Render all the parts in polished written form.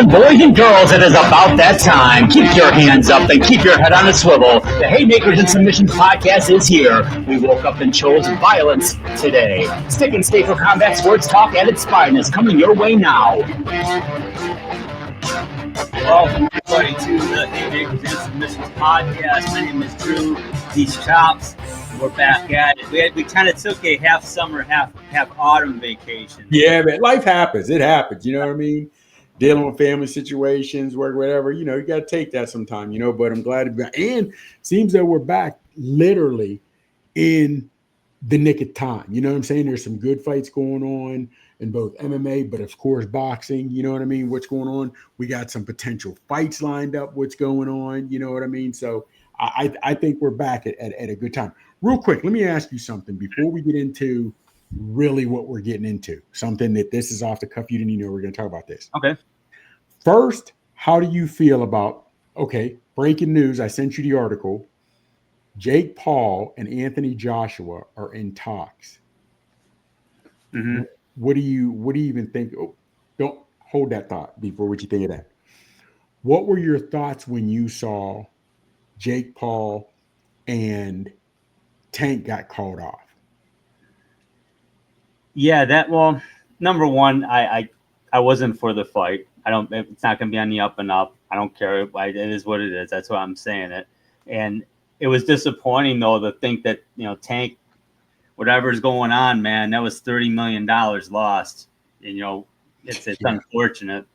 boys and girls, it is about that time. Keep your hands up and keep your head on a swivel. The Haymakers and Submissions podcast is here. We woke up and chose violence today. Stick and stay for combat sports talk at its finest, coming your way now. Welcome, everybody, to the Haymakers and Submissions podcast. My name is Drew, these chops. We're back at it. We kind of took a half summer, half autumn vacation. Yeah, man, life happens. It happens. You know what I mean? Dealing with family situations, work, whatever. You know, you got to take that sometime, you know, but I'm glad to be back. And seems that we're back literally in the nick of time. You know what I'm saying? There's some good fights going on in both MMA, but of course, boxing. You know what I mean? What's going on? We got some potential fights lined up. What's going on? You know what I mean? So I think we're back at a good time. Real quick, let me ask you something before we get into really what we're getting into. Something that this is off the cuff. You didn't even know we're going to talk about this. Okay. First, how do you feel about, breaking news. I sent you the article. Jake Paul and Anthony Joshua are in talks. Mm-hmm. What do you even think? Oh, don't hold that thought before what you think of that. What were your thoughts when you saw Jake Paul and Tank got called off? Yeah, number one, I wasn't for the fight. It's not going to be on the up and up. I don't care. It is what it is. That's why I'm saying it. And it was disappointing, though, to think that, Tank, whatever's going on, man, that was $30 million lost. And, it's unfortunate,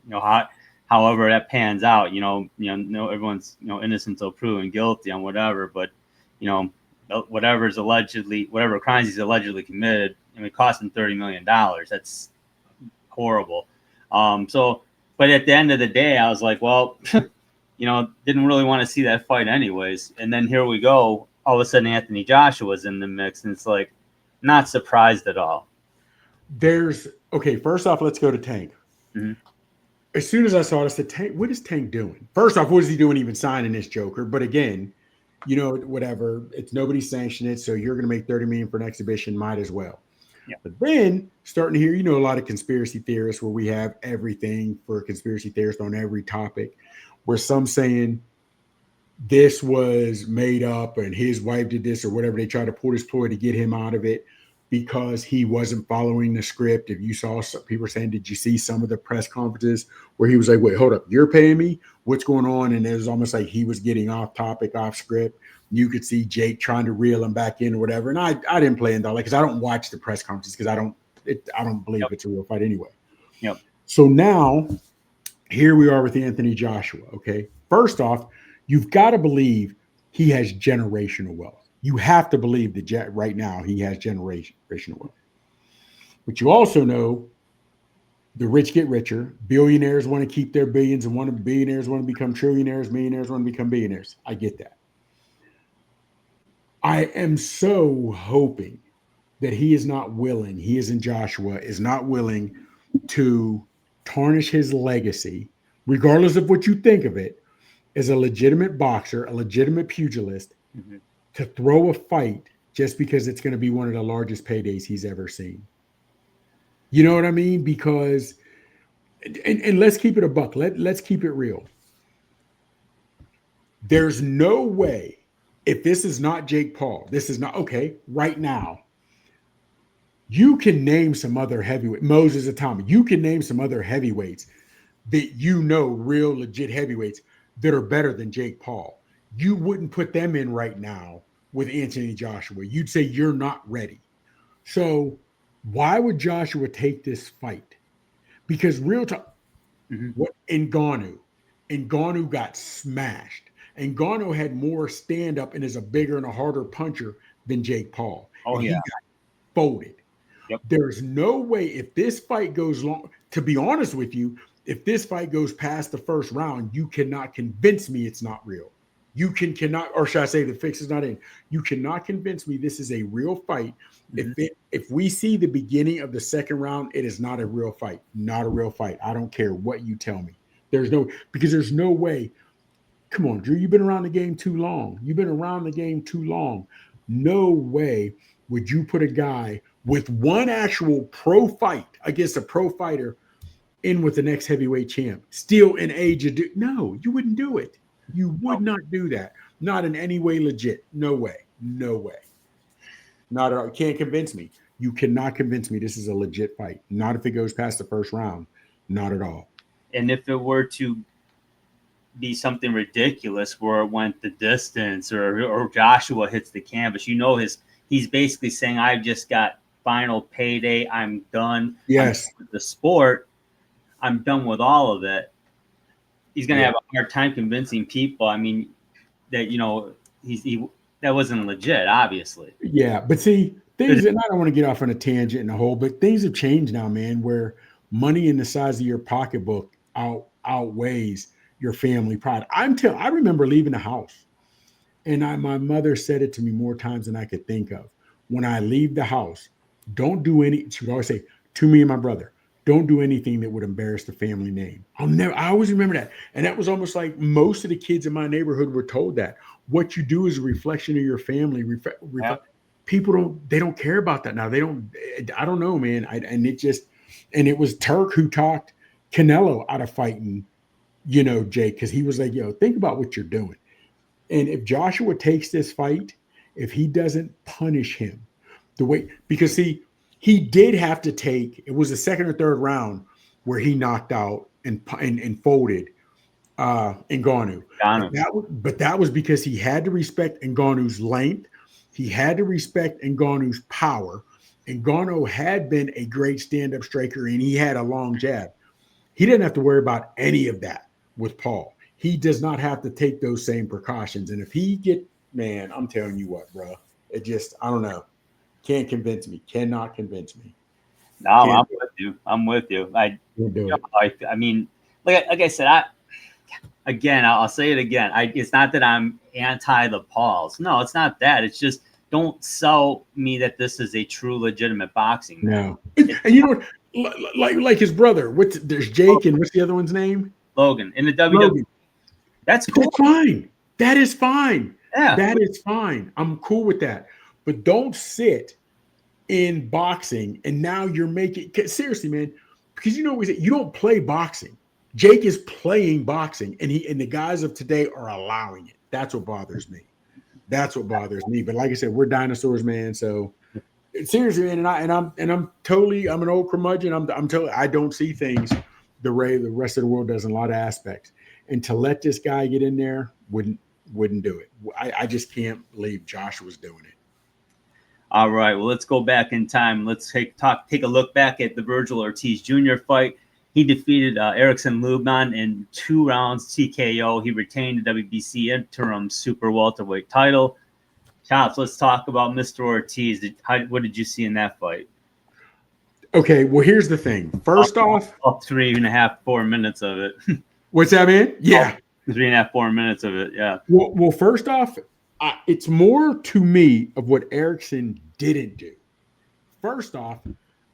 however that pans out, everyone's, innocent until proven guilty on whatever, but, whatever crimes he's allegedly committed, it cost him $30 million. That's horrible. But at the end of the day, I was like, well, didn't really want to see that fight anyways. And then here we go. All of a sudden, Anthony Joshua's in the mix, and it's like, not surprised at all. First off, let's go to Tank. Mm-hmm. As soon as I saw this, Tank, what is Tank doing? First off, what is he doing even signing this joker? But again, whatever, it's nobody sanctioned it, so you're going to make $30 million for an exhibition, might as well. Yeah. But then starting to hear, a lot of conspiracy theorists where we have everything for a conspiracy theorist on every topic, where some saying this was made up and his wife did this or whatever. They try to pull this ploy to get him out of it because he wasn't following the script. If you saw some people saying, did you see some of the press conferences where he was like, wait, hold up, you're paying me? What's going on? And it was almost like he was getting off topic, off script. You could see Jake trying to reel him back in or whatever. And I didn't play in that because I don't watch the press conferences because I don't believe it's a real fight anyway. Yep. So now here we are with Anthony Joshua. Okay. First off, you've got to believe he has generational wealth. You have to believe that right now he has generational wealth. But you also know the rich get richer. Billionaires want to keep their billions, and billionaires want to become trillionaires. Millionaires want to become billionaires. I get that. I am so hoping that he is not willing to tarnish his legacy, regardless of what you think of it, as a legitimate boxer, a legitimate pugilist, mm-hmm. to throw a fight just because it's going to be one of the largest paydays he's ever seen. You know what I mean? Because, and let's keep it a buck. Let's keep it real. There's no way, if this is not Jake Paul, this is not, right now, you can name some other heavyweight, Moses Atama, you can name some other heavyweights that real legit heavyweights that are better than Jake Paul. You wouldn't put them in right now with Anthony Joshua. You'd say you're not ready. So why would Joshua take this fight? Because real talk, what Ngannou got smashed. Ngannou had more stand-up and is a bigger and a harder puncher than Jake Paul. Oh, and yeah. He got folded. Yep. There's no way, if this fight goes long, to be honest with you, if this fight goes past the first round, you cannot convince me it's not real. You cannot, or should I say the fix is not in. You cannot convince me this is a real fight. Mm-hmm. If we see the beginning of the second round, it is not a real fight. Not a real fight. I don't care what you tell me. Because there's no way. Come on, Drew, you've been around the game too long. No way would you put a guy with one actual pro fight against a pro fighter in with the next heavyweight champ, still in age. No, you wouldn't do it. You would not do that. Not in any way legit. No way. No way. Not at all. You can't convince me. You cannot convince me this is a legit fight. Not if it goes past the first round. Not at all. And if it were to be something ridiculous where it went the distance or Joshua hits the canvas, he's basically saying, I've just got final payday. I'm done. Yes. I'm done with the sport. I'm done with all of it. He's going to have a hard time convincing people. I mean, that, that wasn't legit, obviously. Yeah. But see, things, and I don't want to get off on a tangent in a whole, but things have changed now, man, where money and the size of your pocketbook outweighs your family pride. I remember leaving the house, and my mother said it to me more times than I could think of. When I leave the house, don't do any. She would always say to me and my brother, don't do anything that would embarrass the family name. I always remember that. And that was almost like most of the kids in my neighborhood were told that. What you do is a reflection of your family. People don't care about that now. I don't know, man. And it was Turk who talked Canelo out of fighting, Jake, because he was like, think about what you're doing. And if Joshua takes this fight, if he doesn't punish him because he did have to take, it was the second or third round where he knocked out and folded Ngannou. But that was because he had to respect Ngannou's length. He had to respect Ngannou's power. Ngannou had been a great stand-up striker, and he had a long jab. He didn't have to worry about any of that with Paul. He does not have to take those same precautions. And if man, I'm telling you what, bro, I don't know. Can't convince me. Cannot convince me. No, I'm with you. I mean, like I said, I'll say it again. It's not that I'm anti the Pauls. No, it's not that. It's just don't sell me that this is a true legitimate boxing. No. And you know what? Like his brother. There's Jake and what's the other one's name? Logan in the WWE. That's cool. That's fine. That is fine. Yeah. That is fine. I'm cool with that. But don't sit in boxing and now you're making seriously, man, because you don't play boxing. Jake is playing boxing, and the guys of today are allowing it. That's what bothers me. But like I said, we're dinosaurs, man. So seriously, man, I'm an old curmudgeon. I'm totally, I don't see things the way the rest of the world does in a lot of aspects. And to let this guy get in there wouldn't do it. I just can't believe Josh was doing it. All right, well, let's go back in time. Let's take a look back at the Virgil Ortiz Jr. fight. He defeated Erickson Lubin in 2 rounds TKO. He retained the WBC interim super welterweight title. Chops, let's talk about Mr. Ortiz. What did you see in that fight? Okay, well, here's the thing. First off, 3.5, 4 minutes of it. What's that, man? Yeah. 3.5, 4 minutes of it, yeah. Well, first off, it's more to me of what Erickson didn't do. First off,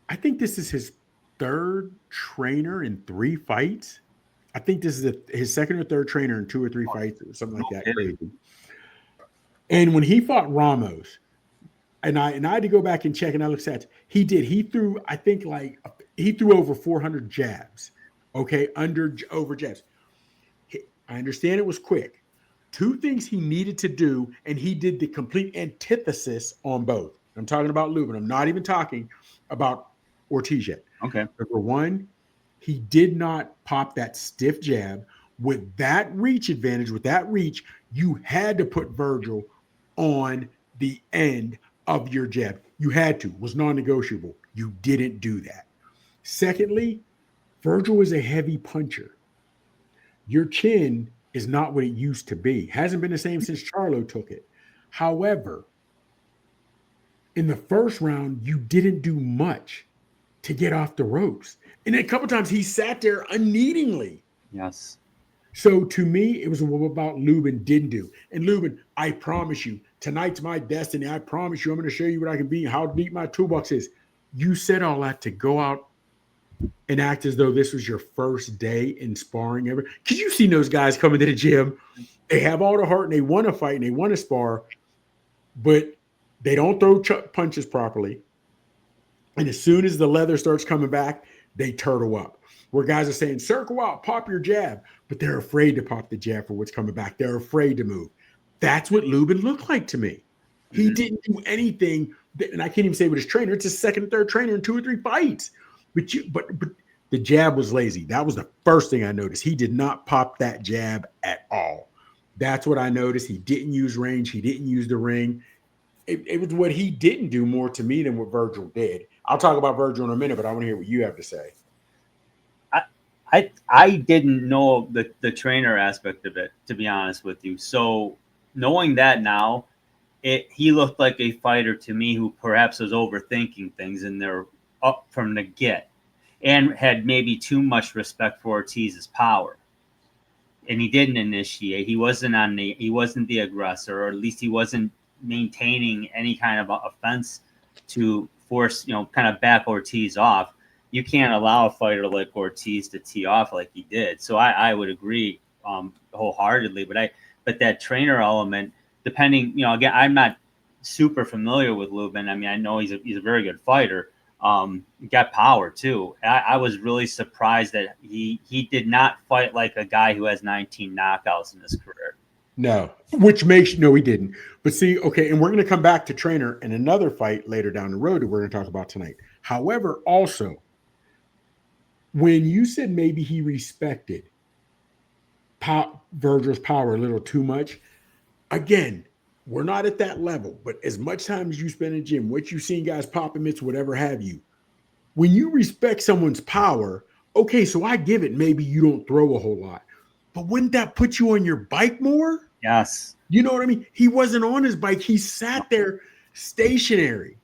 I think this is his third trainer in 3 fights. I think this is his second or third trainer in 2 or 3 fights or something like that. Crazy. And when he fought Ramos, and I had to go back and check, and I looked at it, he threw, I think, he threw over 400 jabs. Okay, over jabs. I understand it was quick. 2 things he needed to do, and he did the complete antithesis on both. I'm talking about Lubin. I'm not even talking about Ortiz yet. Okay. Number 1, he did not pop that stiff jab. With that reach advantage, you had to put Virgil on the end of your jab. You had to. It was non-negotiable. You didn't do that. Secondly, Virgil is a heavy puncher. Your chin is not what it used to be. Hasn't been the same since Charlo took it. However, in the first round, you didn't do much to get off the ropes. And a couple times he sat there unneedingly. Yes. So to me, it was about Lubin didn't do. And Lubin, I promise you, tonight's my destiny. I promise you, I'm going to show you what I can be, how deep my toolbox is. You said all that to go out and act as though this was your first day in sparring ever. Because you've seen those guys coming to the gym. They have all the heart and they want to fight and they want to spar, but they don't throw punches properly. And as soon as the leather starts coming back, they turtle up. where guys are saying, circle out, pop your jab, but they're afraid to pop the jab for what's coming back. They're afraid to move. That's what Lubin looked like to me. He didn't do anything, and I can't even say with his trainer. It's his second and third trainer in 2 or 3 fights. But the jab was lazy. That was the first thing I noticed. He did not pop that jab at all. That's what I noticed. He didn't use range. He didn't use the ring. It was what he didn't do more to me than what Virgil did. I'll talk about Virgil in a minute, but I want to hear what you have to say. I didn't know the trainer aspect of it, to be honest with you. So knowing that now, he looked like a fighter to me who perhaps was overthinking things, and they're up from the get, and had maybe too much respect for Ortiz's power. And he didn't initiate. He wasn't the aggressor, or at least he wasn't maintaining any kind of offense to force, kind of back Ortiz off. You can't allow a fighter like Ortiz to tee off like he did. So I would agree wholeheartely. But that trainer element, depending, again, I'm not super familiar with Lubin. I mean, I know he's a very good fighter. Got power too. I was really surprised that he did not fight like a guy who has 19 knockouts in his career. No, he didn't. But see, okay, and we're going to come back to trainer in another fight later down the road that we're going to talk about tonight. However, also, when you said maybe he respected Virgil's power a little too much, again, we're not at that level, but as much time as you spend in the gym, what you've seen guys popping mitts, whatever have you, when you respect someone's power, okay, so I give it, maybe you don't throw a whole lot, but wouldn't that put you on your bike more? Yes. You know what I mean? He wasn't on his bike. He sat there stationary.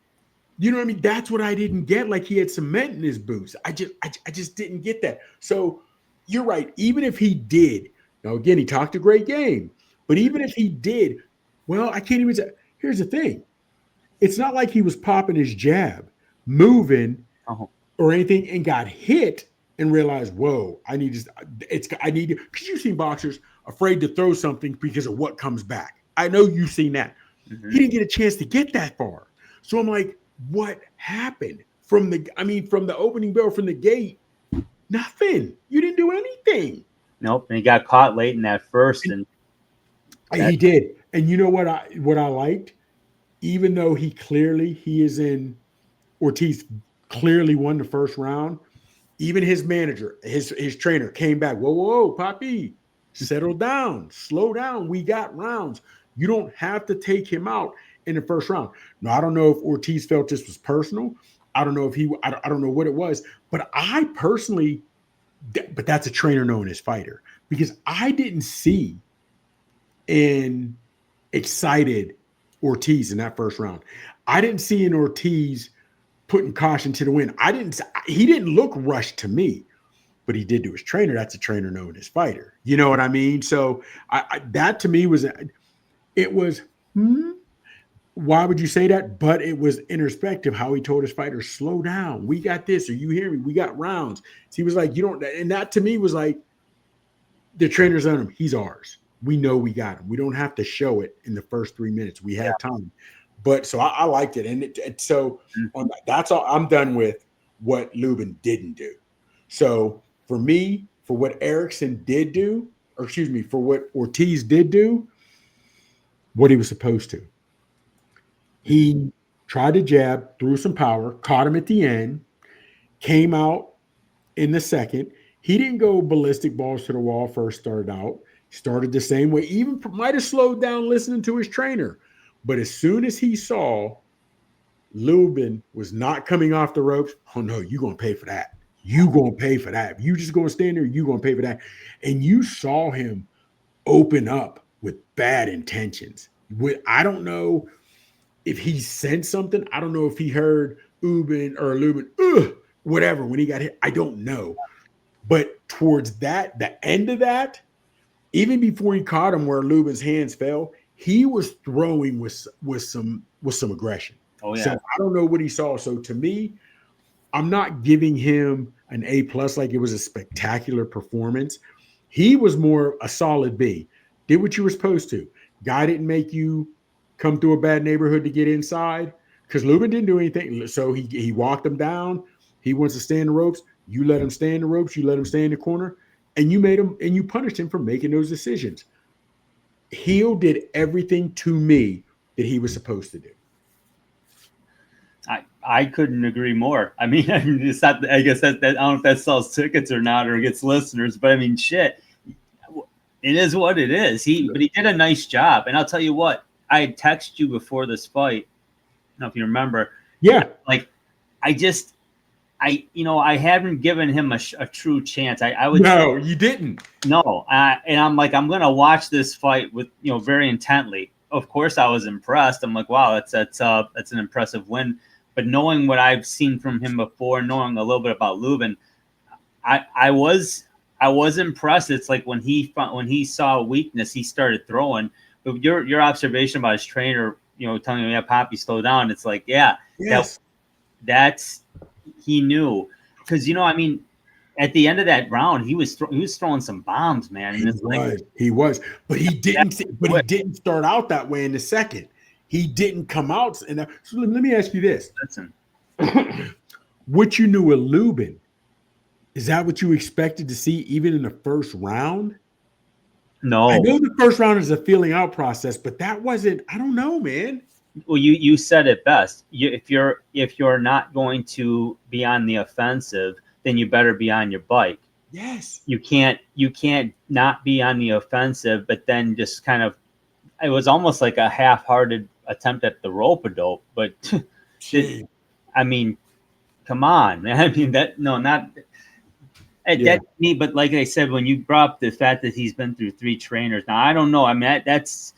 You know what I mean? That's what I didn't get. Like he had cement in his boots. I just didn't get that. So you're right. Even if he did, now again, he talked a great game, but even if he did, well, I can't even say, here's the thing. It's not like he was popping his jab, moving or anything, and got hit and realized, whoa, I need to, because you've seen boxers afraid to throw something because of what comes back. I know you've seen that. Mm-hmm. He didn't get a chance to get that far. So I'm like, what happened from the opening bell from the gate? Nothing. You didn't do anything. Nope. And he got caught late in that first. And he did. And you know what I liked? Even though Ortiz clearly won the first round, even his manager, his trainer came back. Whoa, Papi, settle down, slow down. We got rounds. You don't have to take him out in the first round. Now, I don't know if Ortiz felt this was personal. I don't know if I don't know what it was, but I personally, but that's a trainer knowing his fighter, because I didn't see an excited Ortiz in that first round. I didn't see an Ortiz putting caution to the wind. He didn't look rushed to me, but he did to his trainer. That's a trainer knowing his fighter. You know what I mean? So that to me was, why would you say that? But it was introspective how he told his fighter, slow down. We got this. Or you hear me? We got rounds. So he was like, and that to me was like, the trainer's on him. He's ours. We know we got him. We don't have to show it in the first 3 minutes. We have time. But so I liked it. So on that's all. I'm done with what Lubin didn't do. So for me, for what Erickson did do, for what Ortiz did do, what he was supposed to. He tried to jab, threw some power, caught him at the end, came out in the second. He didn't go ballistic balls to the wall first started out. Started the same way, even might have slowed down listening to his trainer. But as soon as he saw Lubin was not coming off the ropes, oh no, you're going to pay for that. You're going to pay for that. If you just going to stand there, you're going to pay for that. And you saw him open up with bad intentions. I don't know if he sensed something. I don't know if he heard Lubin, whatever, when he got hit. I don't know. But towards that, the end of that, even before he caught him where Lubin's hands fell, he was throwing with some aggression. Oh, yeah. So I don't know what he saw. So to me, I'm not giving him an A+ like it was a spectacular performance. He was more a solid B. Did what you were supposed to. Guy didn't make you come through a bad neighborhood to get inside, because Lubin didn't do anything. So he walked him down. He wants to stay in the ropes. You let him stay in the ropes. You let him stay in the corner, and you punished him for making those decisions. Heel did everything to me that he was supposed to do. I couldn't agree more. I mean, it's not. I guess that I don't know if that sells tickets or not, or gets listeners. But I mean, shit, it is what it is. But he did a nice job. And I'll tell you what, I had texted you before this fight. I don't know if you remember. Yeah, like I haven't given him a true chance. I would. No, you didn't. No, and I'm like, I'm gonna watch this fight with very intently. Of course, I was impressed. I'm like, wow, that's an impressive win. But knowing what I've seen from him before, knowing a little bit about Lubin, I was impressed. It's like when he saw weakness, he started throwing. But your observation about his trainer, telling him, yeah, Poppy, slow down. It's like, yeah, yes, that's he knew, because I mean, at the end of that round, he was throwing some bombs, man. And he was, but he didn't. But he didn't start out that way in the second. He didn't come out. And so let me ask you this: listen, what you knew of Lubin, is that what you expected to see even in the first round? No, I know the first round is a feeling out process, but that wasn't. I don't know, man. Well, you said it best. If you're not going to be on the offensive, then you better be on your bike. Yes. You can't not be on the offensive, but then just kind of, it was almost like a half-hearted attempt at the rope-a-dope. But I mean, come on, man. I mean, that me. But like I said, when you brought up the fact that he's been through 3 trainers, now I don't know. I mean, that's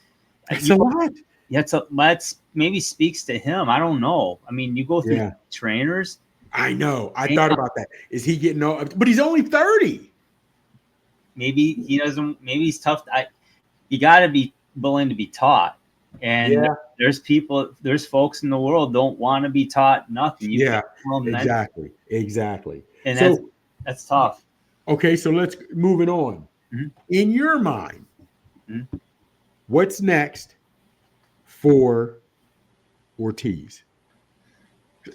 a lot. Yeah, that's maybe speaks to him. I don't know. I mean, you go through trainers. I know. I thought about that. Is he getting old? But he's only 30. Maybe he doesn't. Maybe he's tough. You got to be willing to be taught. And there's folks in the world don't want to be taught nothing. Exactly. And that's tough. Okay, so let's moving on. Mm-hmm. In your mind, what's next for Ortiz?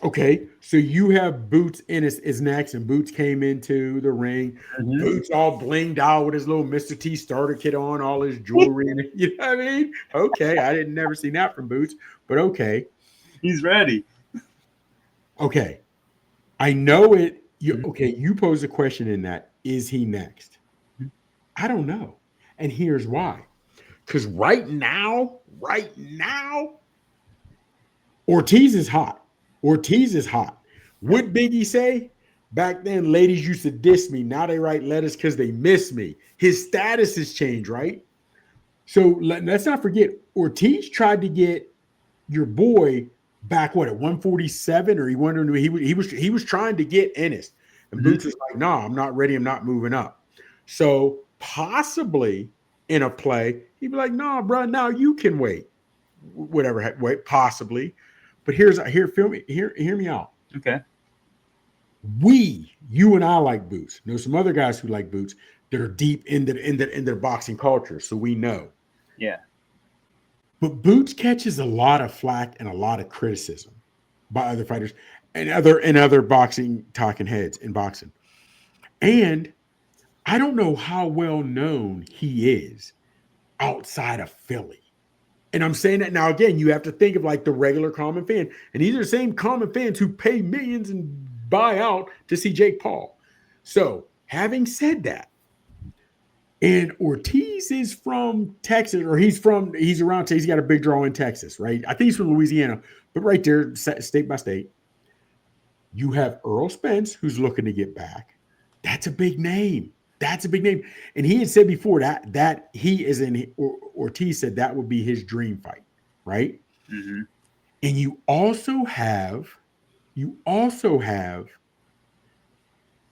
Okay, so you have Boots is next, and Boots came into the ring. Mm-hmm. Boots all blinged out with his little Mr. T starter kit on, all his jewelry, and you know what I mean? Okay, I didn't never seen that from Boots, but okay, he's ready. Okay, I know it. You pose a question in that. Is he next? I don't know, and here's why. Because right now, Ortiz is hot. Would Biggie say? Back then, ladies used to diss me. Now they write letters because they miss me. His status has changed, right? So let's not forget, Ortiz tried to get your boy back, at 147? Or he was trying to get Ennis. And Boots is like, no, I'm not ready. I'm not moving up. So possibly in a play, he'd be like, no, bro, now you can wait. Wait, possibly. But hear me out. Okay. You and I like Boots. There's some other guys who like Boots that are deep in their boxing culture, so we know. Yeah. But Boots catches a lot of flack and a lot of criticism by other fighters and other boxing talking heads in boxing. And I don't know how well known he is outside of Philly. And I'm saying that now, again, you have to think of like the regular common fan. And these are the same common fans who pay millions and buy out to see Jake Paul. So having said that, and Ortiz is from Texas, or he's around, he's got a big draw in Texas, right? I think he's from Louisiana, but right there, state by state. You have Earl Spence, who's looking to get back. That's a big name. And he had said before that he is in, Ortiz said that would be his dream fight, right? Mm-hmm. And you also have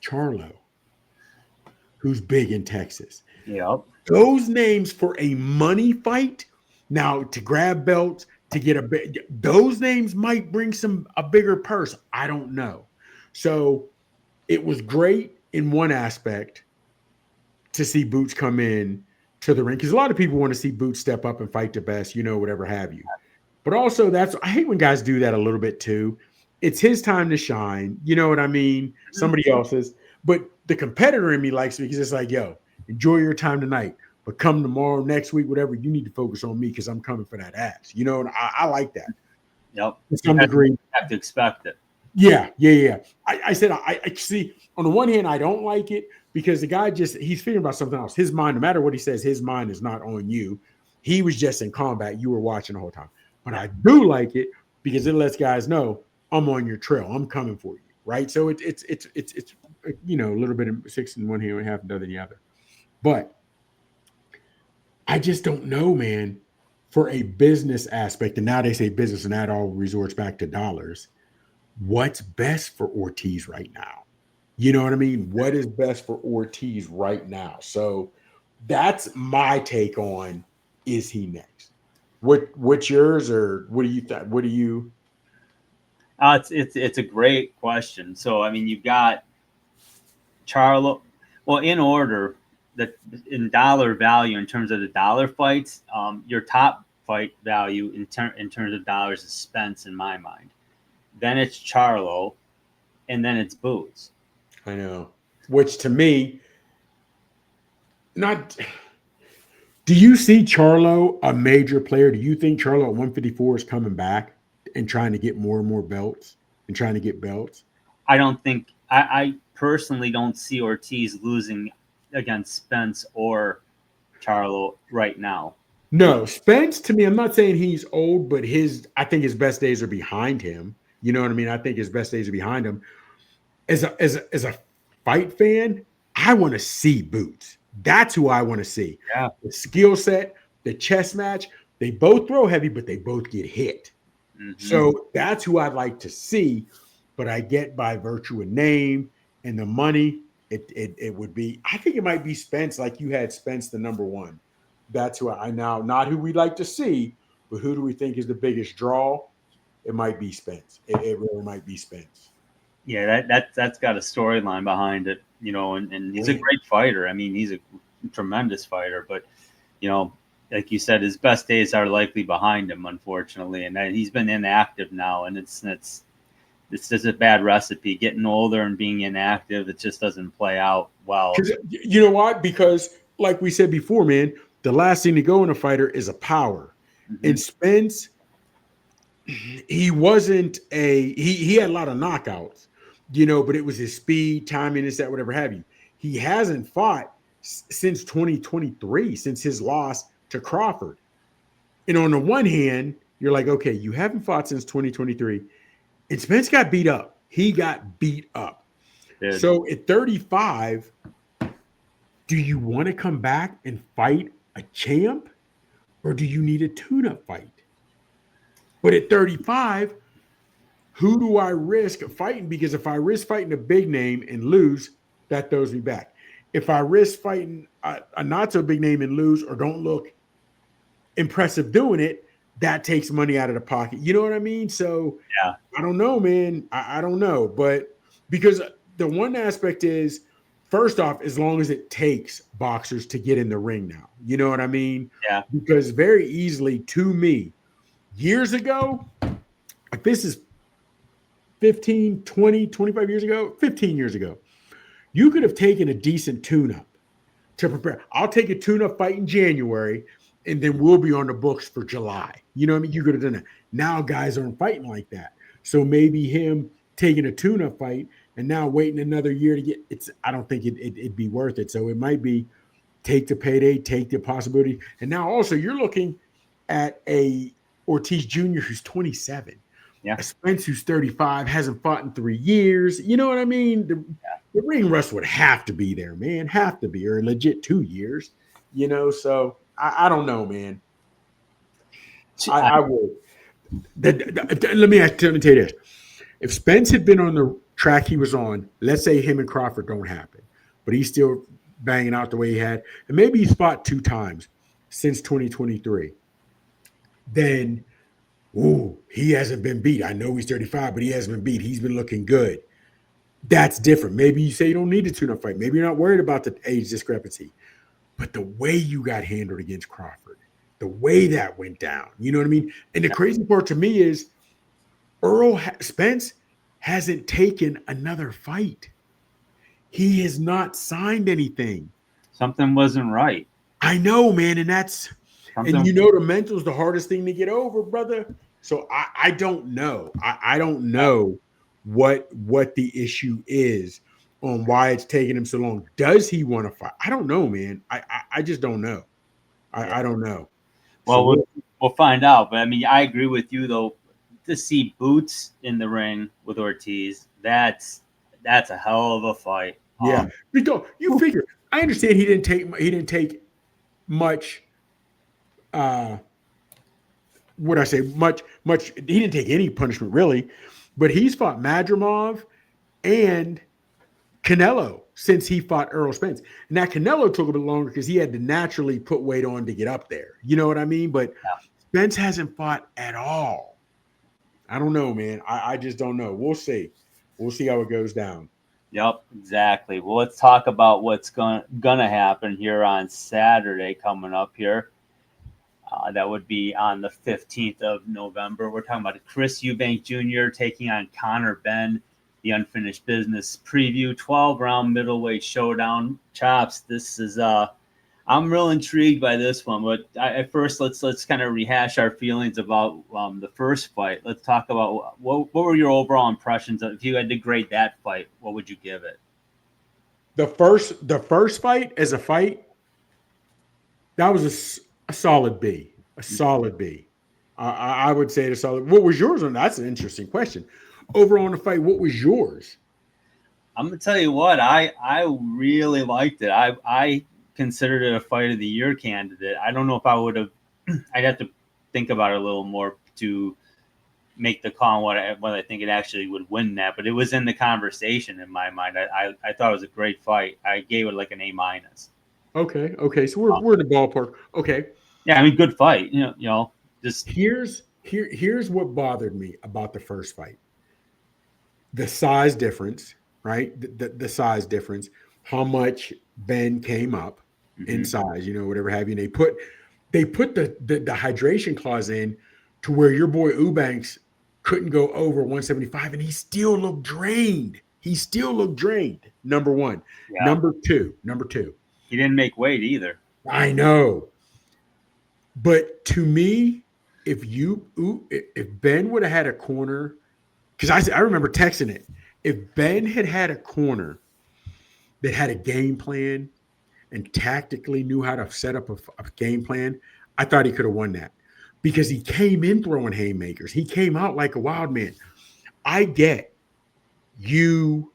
Charlo, who's big in Texas. Yep. Those names for a money fight, now to grab belts, to get those names might bring a bigger purse. I don't know. So it was great in one aspect to see Boots come in to the ring, because a lot of people want to see Boots step up and fight the best, whatever have you. But also I hate when guys do that a little bit too. It's his time to shine. You know what I mean? Somebody else's. But the competitor in me likes me because it's like, yo, enjoy your time tonight, but come tomorrow, next week, whatever, you need to focus on me because I'm coming for that ass. You know, and I like that. Yep. To some degree. You have to expect it. Yeah. I said, I see, on the one hand, I don't like it because the guy he's figuring about something else. His mind, no matter what he says, his mind is not on you. He was just in combat. You were watching the whole time. But I do like it because it lets guys know I'm on your trail. I'm coming for you. Right. So it's you know, a little bit of 6 in one hand and half in the other. But I just don't know, man, for a business aspect. And now they say business and that all resorts back to dollars. What's best for Ortiz right now? You know what I mean? What is best for Ortiz right now? So that's my take on, is he next? What's yours, or what do you think? What do you? It's a great question. So I mean, you've got Charlo. Well, in order that in dollar value, in terms of the dollar fights, your top fight value in terms of dollars is Spence in my mind. Then it's Charlo, and then it's Boots. I know. Which to me, not. Do you see Charlo a major player? Do you think Charlo at 154 is coming back and trying to get more and more belts and trying to get belts? I don't think. I personally don't see Ortiz losing against Spence or Charlo right now. No, Spence, to me, I'm not saying he's old, but I think his best days are behind him. You know what I mean? I think his best days are behind him. As a fight fan, I want to see Boots. That's who I want to see. Yeah. The skill set, the chess match, they both throw heavy, but they both get hit. Mm-hmm. So that's who I'd like to see. But I get by virtue of name and the money, it would be, I think it might be Spence, like you had Spence the number one. That's who I now, not who we'd like to see, but who do we think is the biggest draw? It might be Spence. It really might be Spence. Yeah, that's got a storyline behind it, you know, and he's a great fighter. I mean, he's a tremendous fighter, but, you know, like you said, his best days are likely behind him, unfortunately, and he's been inactive now, and it's just a bad recipe. Getting older and being inactive, it just doesn't play out well. You know what? Because, like we said before, man, the last thing to go in a fighter is a power. Mm-hmm. And Spence, he wasn't he had a lot of knockouts, you know, but it was his speed, timing, this, that, whatever have you. He hasn't fought since 2023, since his loss to Crawford. And on the one hand, you're like, okay, you haven't fought since 2023. And Spence got beat up. He got beat up. Dude. So at 35, do you want to come back and fight a champ, or do you need a tune-up fight? But at 35, who do I risk fighting? Because if I risk fighting a big name and lose, that throws me back. If I risk fighting a not so big name and lose, or don't look impressive doing it, that takes money out of the pocket. You know what I mean? So yeah, I don't know, man. I don't know. But because the one aspect is, first off, as long as it takes boxers to get in the ring now. You know what I mean? Yeah. Because very easily, to me, years ago, like this is 15, 20, 25 years ago, 15 years ago, you could have taken a decent tune-up to prepare. I'll take a tune-up fight in January, and then we'll be on the books for July. You know what I mean? You could have done that. Now guys aren't fighting like that. So maybe him taking a tune-up fight and now waiting another year to get it's. I don't think it'd be worth it. So it might be take the payday, take the possibility. And now also you're looking at a Ortiz Jr. who's 27. Yeah. A Spence who's 35, hasn't fought in 3 years. You know what I mean? The ring rust would have to be there, man. Have to be, or legit 2 years. You know, so I don't know, man. I would. Let me tell you this. If Spence had been on the track he was on, let's say him and Crawford don't happen, but he's still banging out the way he had, and maybe he's fought 2 times since 2023, then, he hasn't been beat. I know he's 35, but he hasn't been beat. He's been looking good. That's different. Maybe you say you don't need a tune-up fight. Maybe you're not worried about the age discrepancy. But the way you got handled against Crawford, the way that went down, you know what I mean? And the crazy part to me is Spence hasn't taken another fight. He has not signed anything. Something wasn't right. I know, man, and Something. the mental is the hardest thing to get over, brother. So I don't know. I don't know what the issue is on why it's taking him so long. Does he want to fight? I don't know, man. I just don't know. I don't know. Well, we'll find out. But I mean, I agree with you though. To see Boots in the ring with Ortiz, that's a hell of a fight. Yeah, because you figure. I understand he didn't take much. What I say? Much. He didn't take any punishment really, but he's fought Madrimov and Canelo since he fought Errol Spence. Now Canelo took a bit longer because he had to naturally put weight on to get up there. You know what I mean? But Spence hasn't fought at all. I don't know, man. I just don't know. We'll see. We'll see how it goes down. Yep, exactly. Well, let's talk about what's gonna happen here on Saturday coming up here. That would be on the 15th of November. We're talking about Chris Eubank Jr. taking on Connor Benn, the Unfinished Business preview, 12-round middleweight showdown. Chops, this is I'm real intrigued by this one, but at first let's kind of rehash our feelings about the first fight. Let's talk about what were your overall impressions if you had to grade that fight? What would you give it? The first fight as a fight, that was a solid B. A solid B. I would say a solid. What was yours on that? That's an interesting question. Overall in the fight, what was yours? I'm gonna tell you what, I really liked it. I considered it a fight of the year candidate. I don't know if I would have. I'd have to think about it a little more to make the call on what I think it actually would win that. But it was in the conversation in my mind. I thought it was a great fight. I gave it like an A-. Okay. So we're in the ballpark. Okay. Yeah, I mean, good fight. You know, just here's what bothered me about the first fight. The size difference, right? The size difference. How much Benn came up in size, whatever have you. And they put the hydration clause in to where your boy Eubanks couldn't go over 175, and he still looked drained. Number one. Yeah. Number two. He didn't make weight either. I know. But to me, if Benn would have had a corner, because I remember texting it, if Benn had a corner that had a game plan and tactically knew how to set up a game plan, I thought he could have won that because he came in throwing haymakers. He came out like a wild man. I get you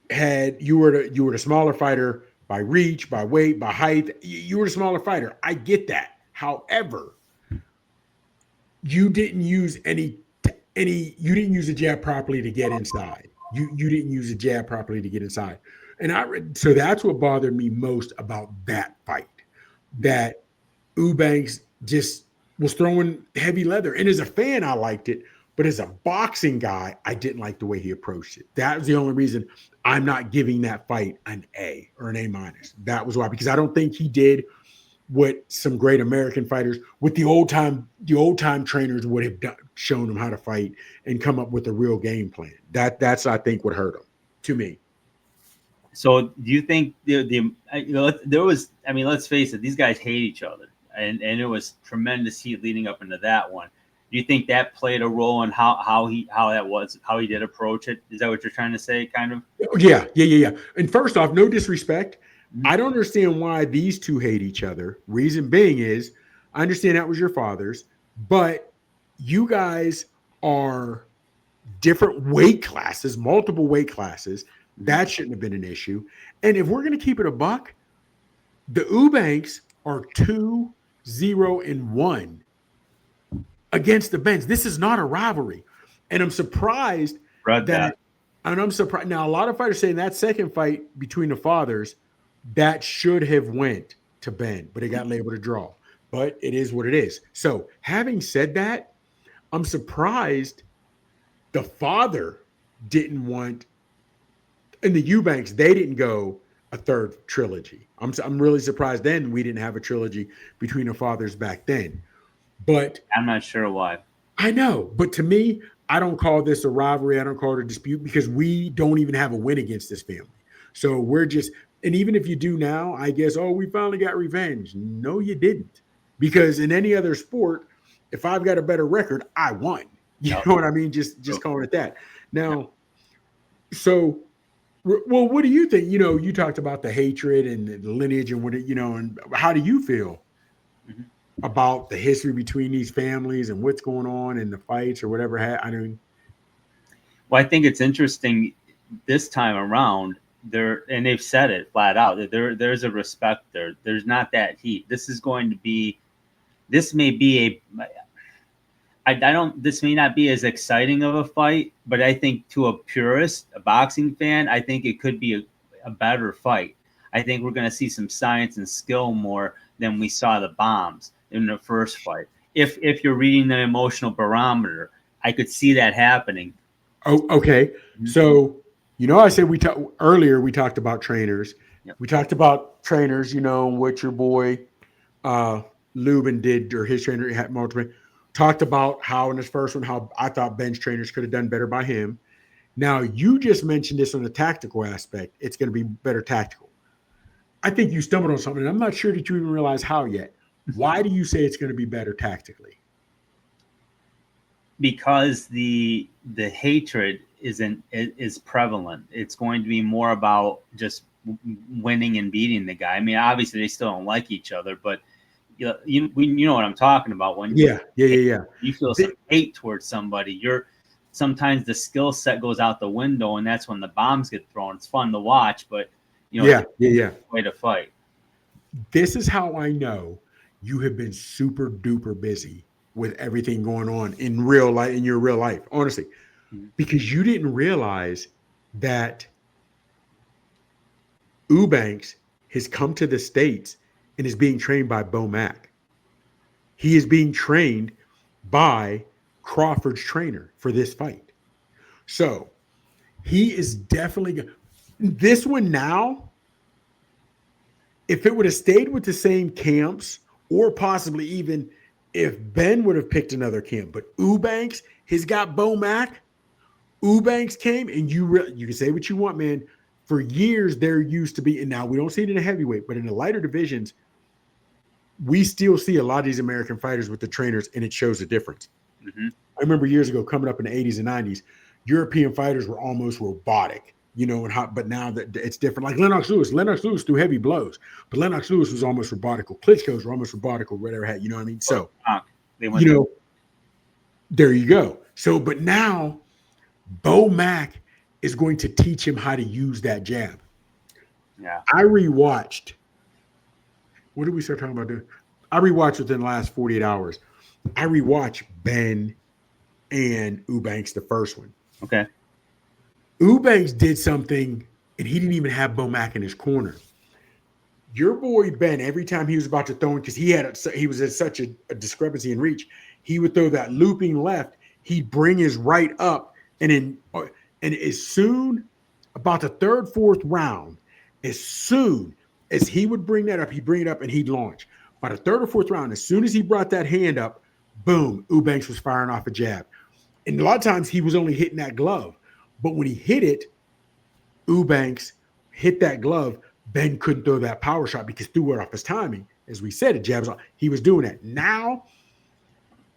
were the smaller fighter by reach, by weight, by height. You were the smaller fighter. I get that. However, you didn't use you didn't use a jab properly to get inside. You didn't use a jab properly to get inside. And so that's what bothered me most about that fight, that Eubanks just was throwing heavy leather. And as a fan, I liked it. But as a boxing guy, I didn't like the way he approached it. That was the only reason I'm not giving that fight an A or an A-. That was why, because I don't think he did what some great American fighters with the old time trainers would have shown him how to fight and come up with a real game plan. That's I think what hurt him, to me. So do you think there was? I mean, let's face it; these guys hate each other, and it was tremendous heat leading up into that one. Do you think that played a role in how he did approach it? Is that what you're trying to say, kind of? Yeah. And first off, no disrespect. I don't understand why these two hate each other. Reason being is, I understand that was your father's, but you guys are different weight classes, multiple weight classes. That shouldn't have been an issue. And if we're going to keep it a buck, the Eubanks are 2-0-1 against the Benns. This is not a rivalry. And I'm surprised that. And I'm surprised. Now, a lot of fighters saying that second fight between the fathers, that should have went to Benn, but it got labeled a draw. But it is what it is. So having said that, I'm surprised the father didn't want, and the Eubanks, they didn't go a third trilogy. I'm really surprised then we didn't have a trilogy between the fathers back then. But I'm not sure why. I know. But to me, I don't call this a rivalry. I don't call it a dispute because we don't even have a win against this family. So we're just, and even if you do now, I guess, oh, we finally got revenge. No, you didn't. Because in any other sport, if I've got a better record, I won. You know what I mean? Just calling it that. Now, so, well, what do you think? You know, you talked about the hatred and the lineage and what, and how do you feel about the history between these families and what's going on in the fights or whatever? Well, I think it's interesting this time around. And they've said it flat out that there's a respect there. There's not that heat. This may be this may not be as exciting of a fight, but I think to a purist, a boxing fan, I think it could be a better fight. I think we're going to see some science and skill more than we saw the bombs in the first fight. If you're reading the emotional barometer, I could see that happening. Oh, okay. So, I said earlier we talked about trainers. Yep. We talked about trainers, what your boy Lubin did, or his trainer had multiple. Talked about how in this first one, how I thought Benn's trainers could have done better by him. Now, you just mentioned this on the tactical aspect. It's going to be better tactical. I think you stumbled on something, and I'm not sure that you even realize how yet. Why do you say it's going to be better tactically? Because the hatred is prevalent. It's going to be more about just winning and beating the guy. I mean, obviously they still don't like each other, but you know what I'm talking about. When you feel some hate towards somebody, sometimes the skill set goes out the window, and that's when the bombs get thrown. It's fun to watch, but it's a way to fight. This is how I know you have been super duper busy with everything going on in your real life, honestly, because you didn't realize that Eubank has come to the States and is being trained by Bo Mack. He is being trained by Crawford's trainer for this fight. So he is definitely this one now. If it would have stayed with the same camps, or possibly even if Benn would have picked another camp, but Eubank has got Bo Mack. Eubank came, and you can say what you want, man. For years, there used to be, and now we don't see it in a heavyweight, but in the lighter divisions, we still see a lot of these American fighters with the trainers, and it shows a difference. Mm-hmm. I remember years ago, coming up in the 80s and 90s, European fighters were almost robotic, but now that it's different. Like Lennox Lewis threw heavy blows, but Lennox Lewis was almost robotic. Klitschko's were almost robotic, or whatever had, you know what I mean? So, there you go. So, but now Bo Mack is going to teach him how to use that jab. Yeah. I rewatched. What did we start talking about doing? I rewatched within the last 48 hours. I rewatched Benn and Eubank, the first one. Okay. Eubank did something, and he didn't even have Bo Mack in his corner. Your boy Benn, every time he was about to throw in, because he was at such a discrepancy in reach, he would throw that looping left. He'd bring his right up, and as soon about the third, fourth round, as soon as he would bring that up, he'd bring it up and he'd launch. By the third or fourth round, as soon as he brought that hand up, boom, Eubank was firing off a jab. And a lot of times he was only hitting that glove. But when he hit it, Eubank hit that glove, Benn couldn't throw that power shot because threw it off his timing. As we said, it jabs off. He was doing that. Now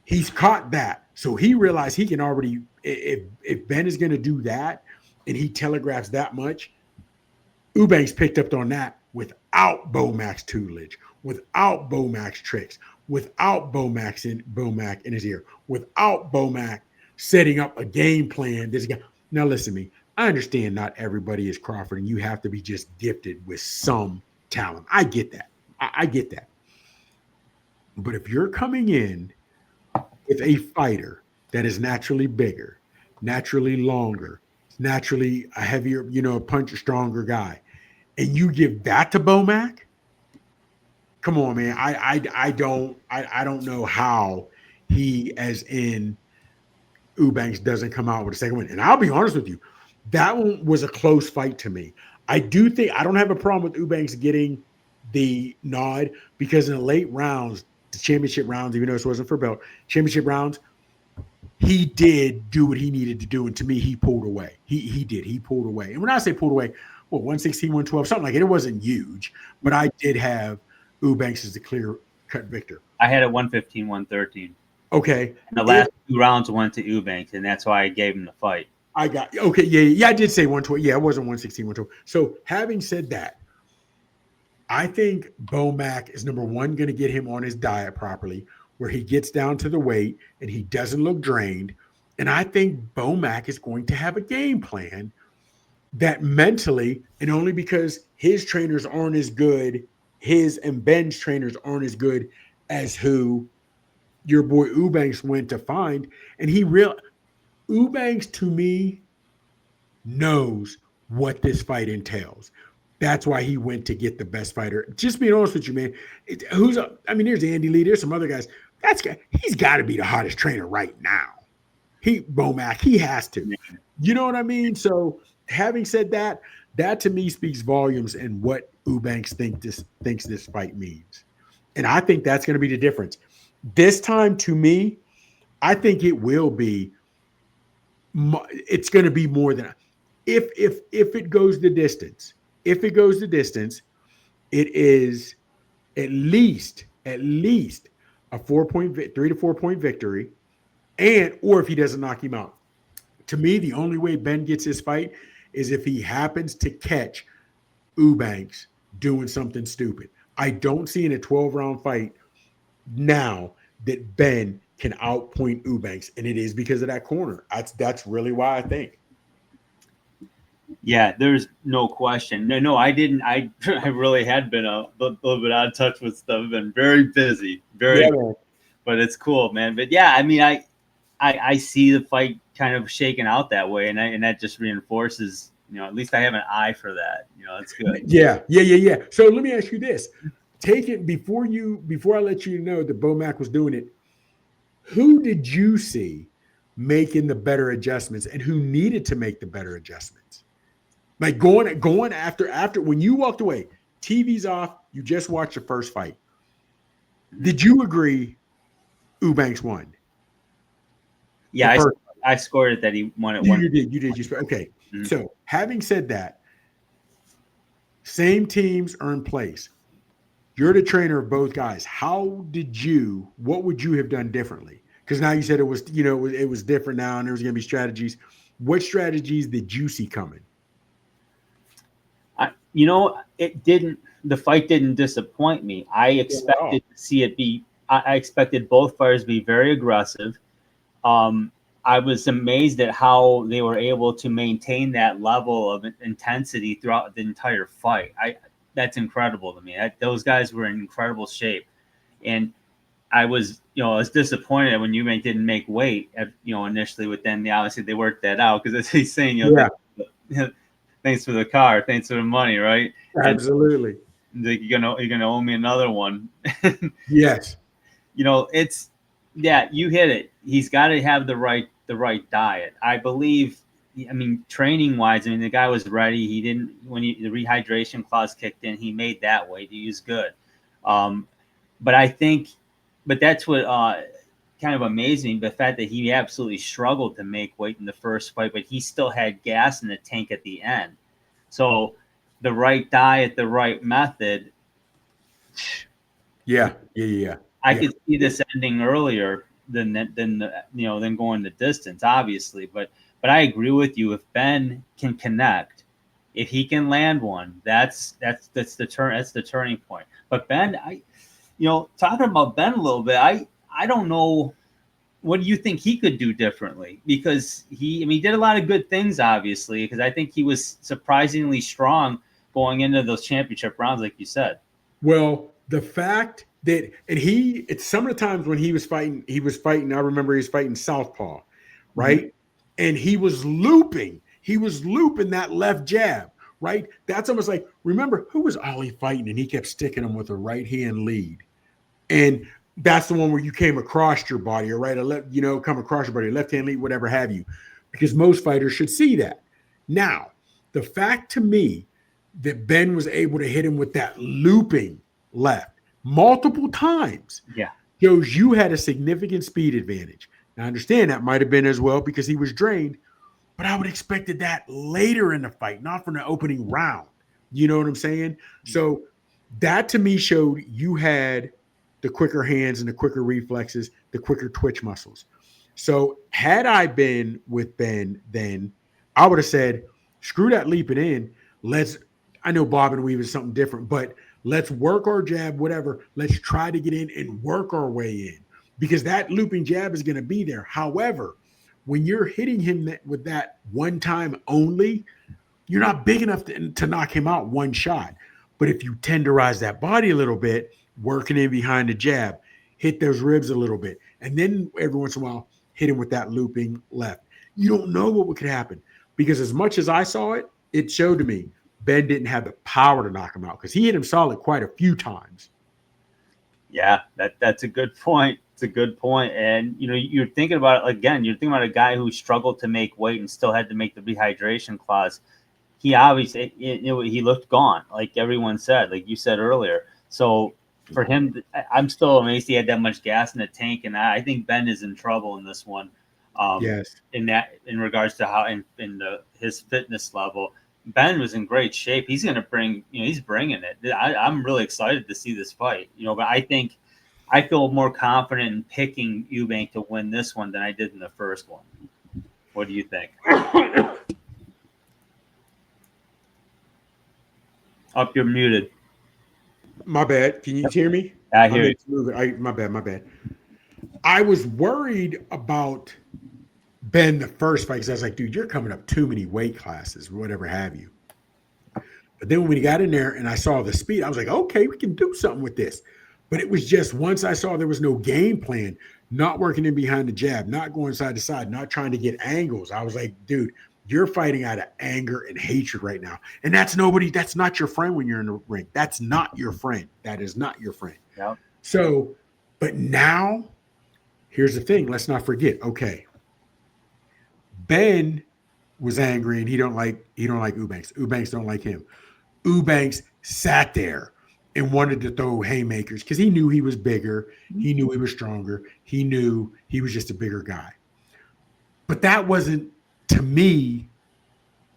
he's caught that. So he realized he can already, if Benn is going to do that and he telegraphs that much, Eubank picked up on that without Bo Mack's tutelage, without Bo Mack's tricks, without Bo Mack in his ear, without Bo Mack setting up a game plan. Now listen to me. I understand not everybody is Crawford, and you have to be just gifted with some talent. I get that. I get that. But if you're coming in with a fighter that is naturally bigger, naturally longer, naturally a heavier, puncher, stronger guy, and you give that to Bo Mack, come on, man. I don't know how he, as in Eubank, doesn't come out with a second win. And I'll be honest with you, that one was a close fight to me. I do think I don't have a problem with Eubank getting the nod because in the late rounds, the championship rounds, even though this wasn't for belt, championship rounds, he did do what he needed to do. And to me, he pulled away. He did. He pulled away. And when I say pulled away, 116, 112, something like it. It wasn't huge, but I did have Eubanks as the clear-cut victor. I had it 115, 113. Okay. And the last 2 rounds went to Eubank, and that's why I gave him the fight. I did say 112. Yeah, it wasn't 116, 112. So having said that, I think Bomac is, number one, going to get him on his diet properly, where he gets down to the weight and he doesn't look drained. And I think Bomac is going to have a game plan that mentally, and only because his trainers aren't as good, his and Benn's trainers aren't as good as who your boy Eubanks went to find. And Eubanks, to me, knows what this fight entails. That's why he went to get the best fighter. Just being honest with you, man. There's Andy Lee. There's some other guys. He's got to be the hottest trainer right now. Bomac, he has to. You know what I mean? So having said that, that to me speaks volumes in what Eubanks thinks this fight means. And I think that's going to be the difference. This time, to me, I think it will be. It's going to be more than if it goes the distance. If it goes the distance, it is at least a 3 to 4 point victory, or if he doesn't knock him out. To me, the only way Benn gets his fight is if he happens to catch Eubanks doing something stupid. I don't see in a 12-round fight now that Benn can outpoint Eubanks, and it is because of that corner. That's really why I think. Yeah, there's no question. No, I didn't. I really had been a little bit out of touch with stuff. Been very busy, but it's cool, man. But yeah, I mean, I see the fight kind of shaking out that way, and that just reinforces, at least I have an eye for that. That's good. Yeah. So let me ask you this: take it before I let you know that Bomac was doing it. Who did you see making the better adjustments, and who needed to make the better adjustments? Like going after when you walked away, TV's off, you just watched the first fight. Did you agree Eubanks won? Yeah, I scored it that he won it. You did. Okay. Mm-hmm. So having said that, same teams are in place. You're the trainer of both guys. What would you have done differently? Because now you said it was different now and there was going to be strategies. What strategies did you see coming? The fight didn't disappoint me. I expected to see it be, I expected both fighters to be very aggressive. I was amazed at how they were able to maintain that level of intensity throughout the entire fight. That's incredible to me. Those guys were in incredible shape. And I was disappointed when Eubank didn't make weight, initially, but then obviously they worked that out because as he's saying, thanks for the car, thanks for the money, right? Absolutely. And you're gonna owe me another one. Yes. You hit it. He's got to have the right diet. I believe. I mean, training wise, the guy was ready. He didn't the rehydration clause kicked in. He made that weight. He was good. But that's what kind of amazed me, the fact that he absolutely struggled to make weight in the first fight, but he still had gas in the tank at the end. So the right diet, the right method. Yeah. I could see this ending earlier than going the distance, obviously. But I agree with you. If Benn can connect, if he can land one, that's the turning point. But Benn, talking about Benn a little bit, I don't know. What do you think he could do differently? Because he did a lot of good things, obviously, because I think he was surprisingly strong going into those championship rounds, like you said. Well, the fact that, it's some of the times when he was fighting, I remember he was fighting southpaw, right? Mm-hmm. And he was looping that left jab, right? That's almost like, remember, who was Ollie fighting? And he kept sticking him with a right hand lead. And that's the one where you came across your body, or right, come across your body, left hand lead, whatever have you, because most fighters should see that. Now, the fact to me that Benn was able to hit him with that looping left multiple times, shows you had a significant speed advantage. Now, I understand that might have been as well because he was drained, but I would have expected that later in the fight, not from the opening round. You know what I'm saying? So that to me showed you had the quicker hands and the quicker reflexes, the quicker twitch muscles. So had I been with Benn, then I would have said, screw that leaping in. I know Bob and Weave is something different, but let's work our jab, whatever. Let's try to get in and work our way in because that looping jab is going to be there. However, when you're hitting him with that one time only, you're not big enough to knock him out one shot. But if you tenderize that body a little bit, working in behind the jab, hit those ribs a little bit, and then every once in a while, hit him with that looping left. You don't know what could happen because as much as I saw it, it showed to me Benn didn't have the power to knock him out because he hit him solid quite a few times. Yeah, that's a good point. It's a good point. And, you're thinking about it again. You're thinking about a guy who struggled to make weight and still had to make the rehydration clause. He obviously, he looked gone, like everyone said, like you said earlier. So for him, I'm still amazed he had that much gas in the tank. And I think Benn is in trouble in this one. Yes. In regards to how his fitness level. Benn was in great shape. He's going to bring, he's bringing it. I'm really excited to see this fight, but I feel more confident in picking Eubank to win this one than I did in the first one. What do you think? Up, you're muted. My bad. Can you hear me? I hear you. My bad. I was worried about Benn the first fight because I was like, dude, you're coming up too many weight classes, whatever have you. But then when we got in there and I saw the speed, I was like, okay, we can do something with this. But it was just once I saw there was no game plan, not working in behind the jab, not going side to side, not trying to get angles. I was like, dude, you're fighting out of anger and hatred right now. And that's not your friend when you're in the ring. That's not your friend. That is not your friend. Yep. So, but now, here's the thing. Let's not forget, okay, Benn was angry and he don't like Eubanks. Eubanks don't like him. Eubanks sat there and wanted to throw haymakers because he knew he was bigger. He knew he was stronger. He knew he was just a bigger guy. But that wasn't, to me,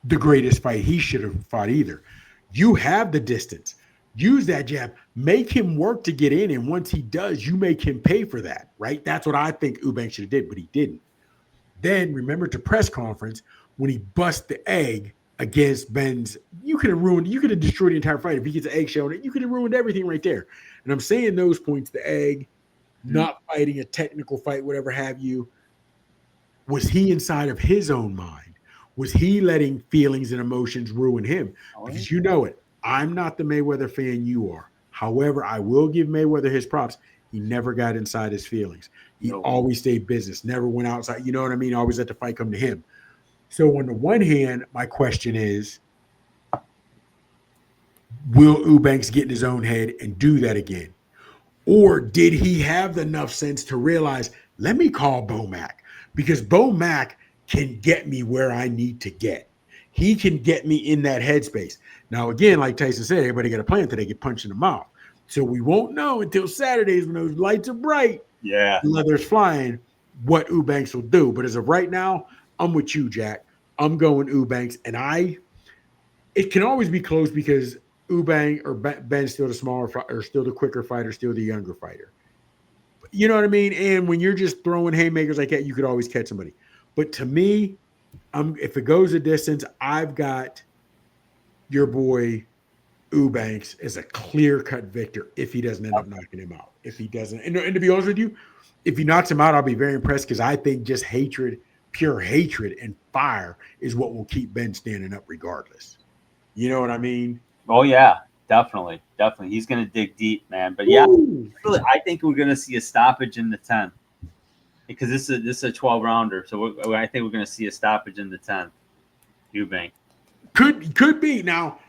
the greatest fight he should have fought either. You have the distance. Use that jab. Make him work to get in, and once he does, you make him pay for that, right? That's what I think Eubanks should have did, but he didn't. Then remember at the press conference when he bust the egg against Benn's, you could have destroyed the entire fight. If he gets an eggshell, you could have ruined everything right there. And I'm saying those points, the egg, not fighting a technical fight, whatever have you. Was he inside of his own mind? Was he letting feelings and emotions ruin him? Because you know it. I'm not the Mayweather fan you are. However, I will give Mayweather his props. He never got inside his feelings. He always stayed business, never went outside. You know what I mean? Always let the fight come to him. So on the one hand, my question is, will Eubanks get in his own head and do that again? Or did he have enough sense to realize, let me call Bo Mack? Because Bo Mack can get me where I need to get. He can get me in that headspace. Now, again, like Tyson said, everybody got a plan until they get punched in the mouth. So we won't know until Saturdays when those lights are bright, leather's flying, what Eubanks will do. But as of right now, I'm with you, Jack. I'm going Eubanks. And it can always be close because Eubank or Benn's still the smaller or still the quicker fighter, still the younger fighter. You know what I mean? And when you're just throwing haymakers like that, you could always catch somebody. But to me, if it goes a distance, I've got your boy Eubanks as a clear-cut victor if he doesn't end up knocking him out. If he doesn't, and to be honest with you, if he knocks him out, I'll be very impressed because I think just hatred, pure hatred and fire is what will keep Benn standing up regardless. You know what I mean? Oh, yeah, definitely. He's going to dig deep, man. But, yeah, really, I think we're going to see a stoppage in the 10th because this is a 12-rounder. So I think we're going to see a stoppage in the 10th. Eubank. Could be. Now,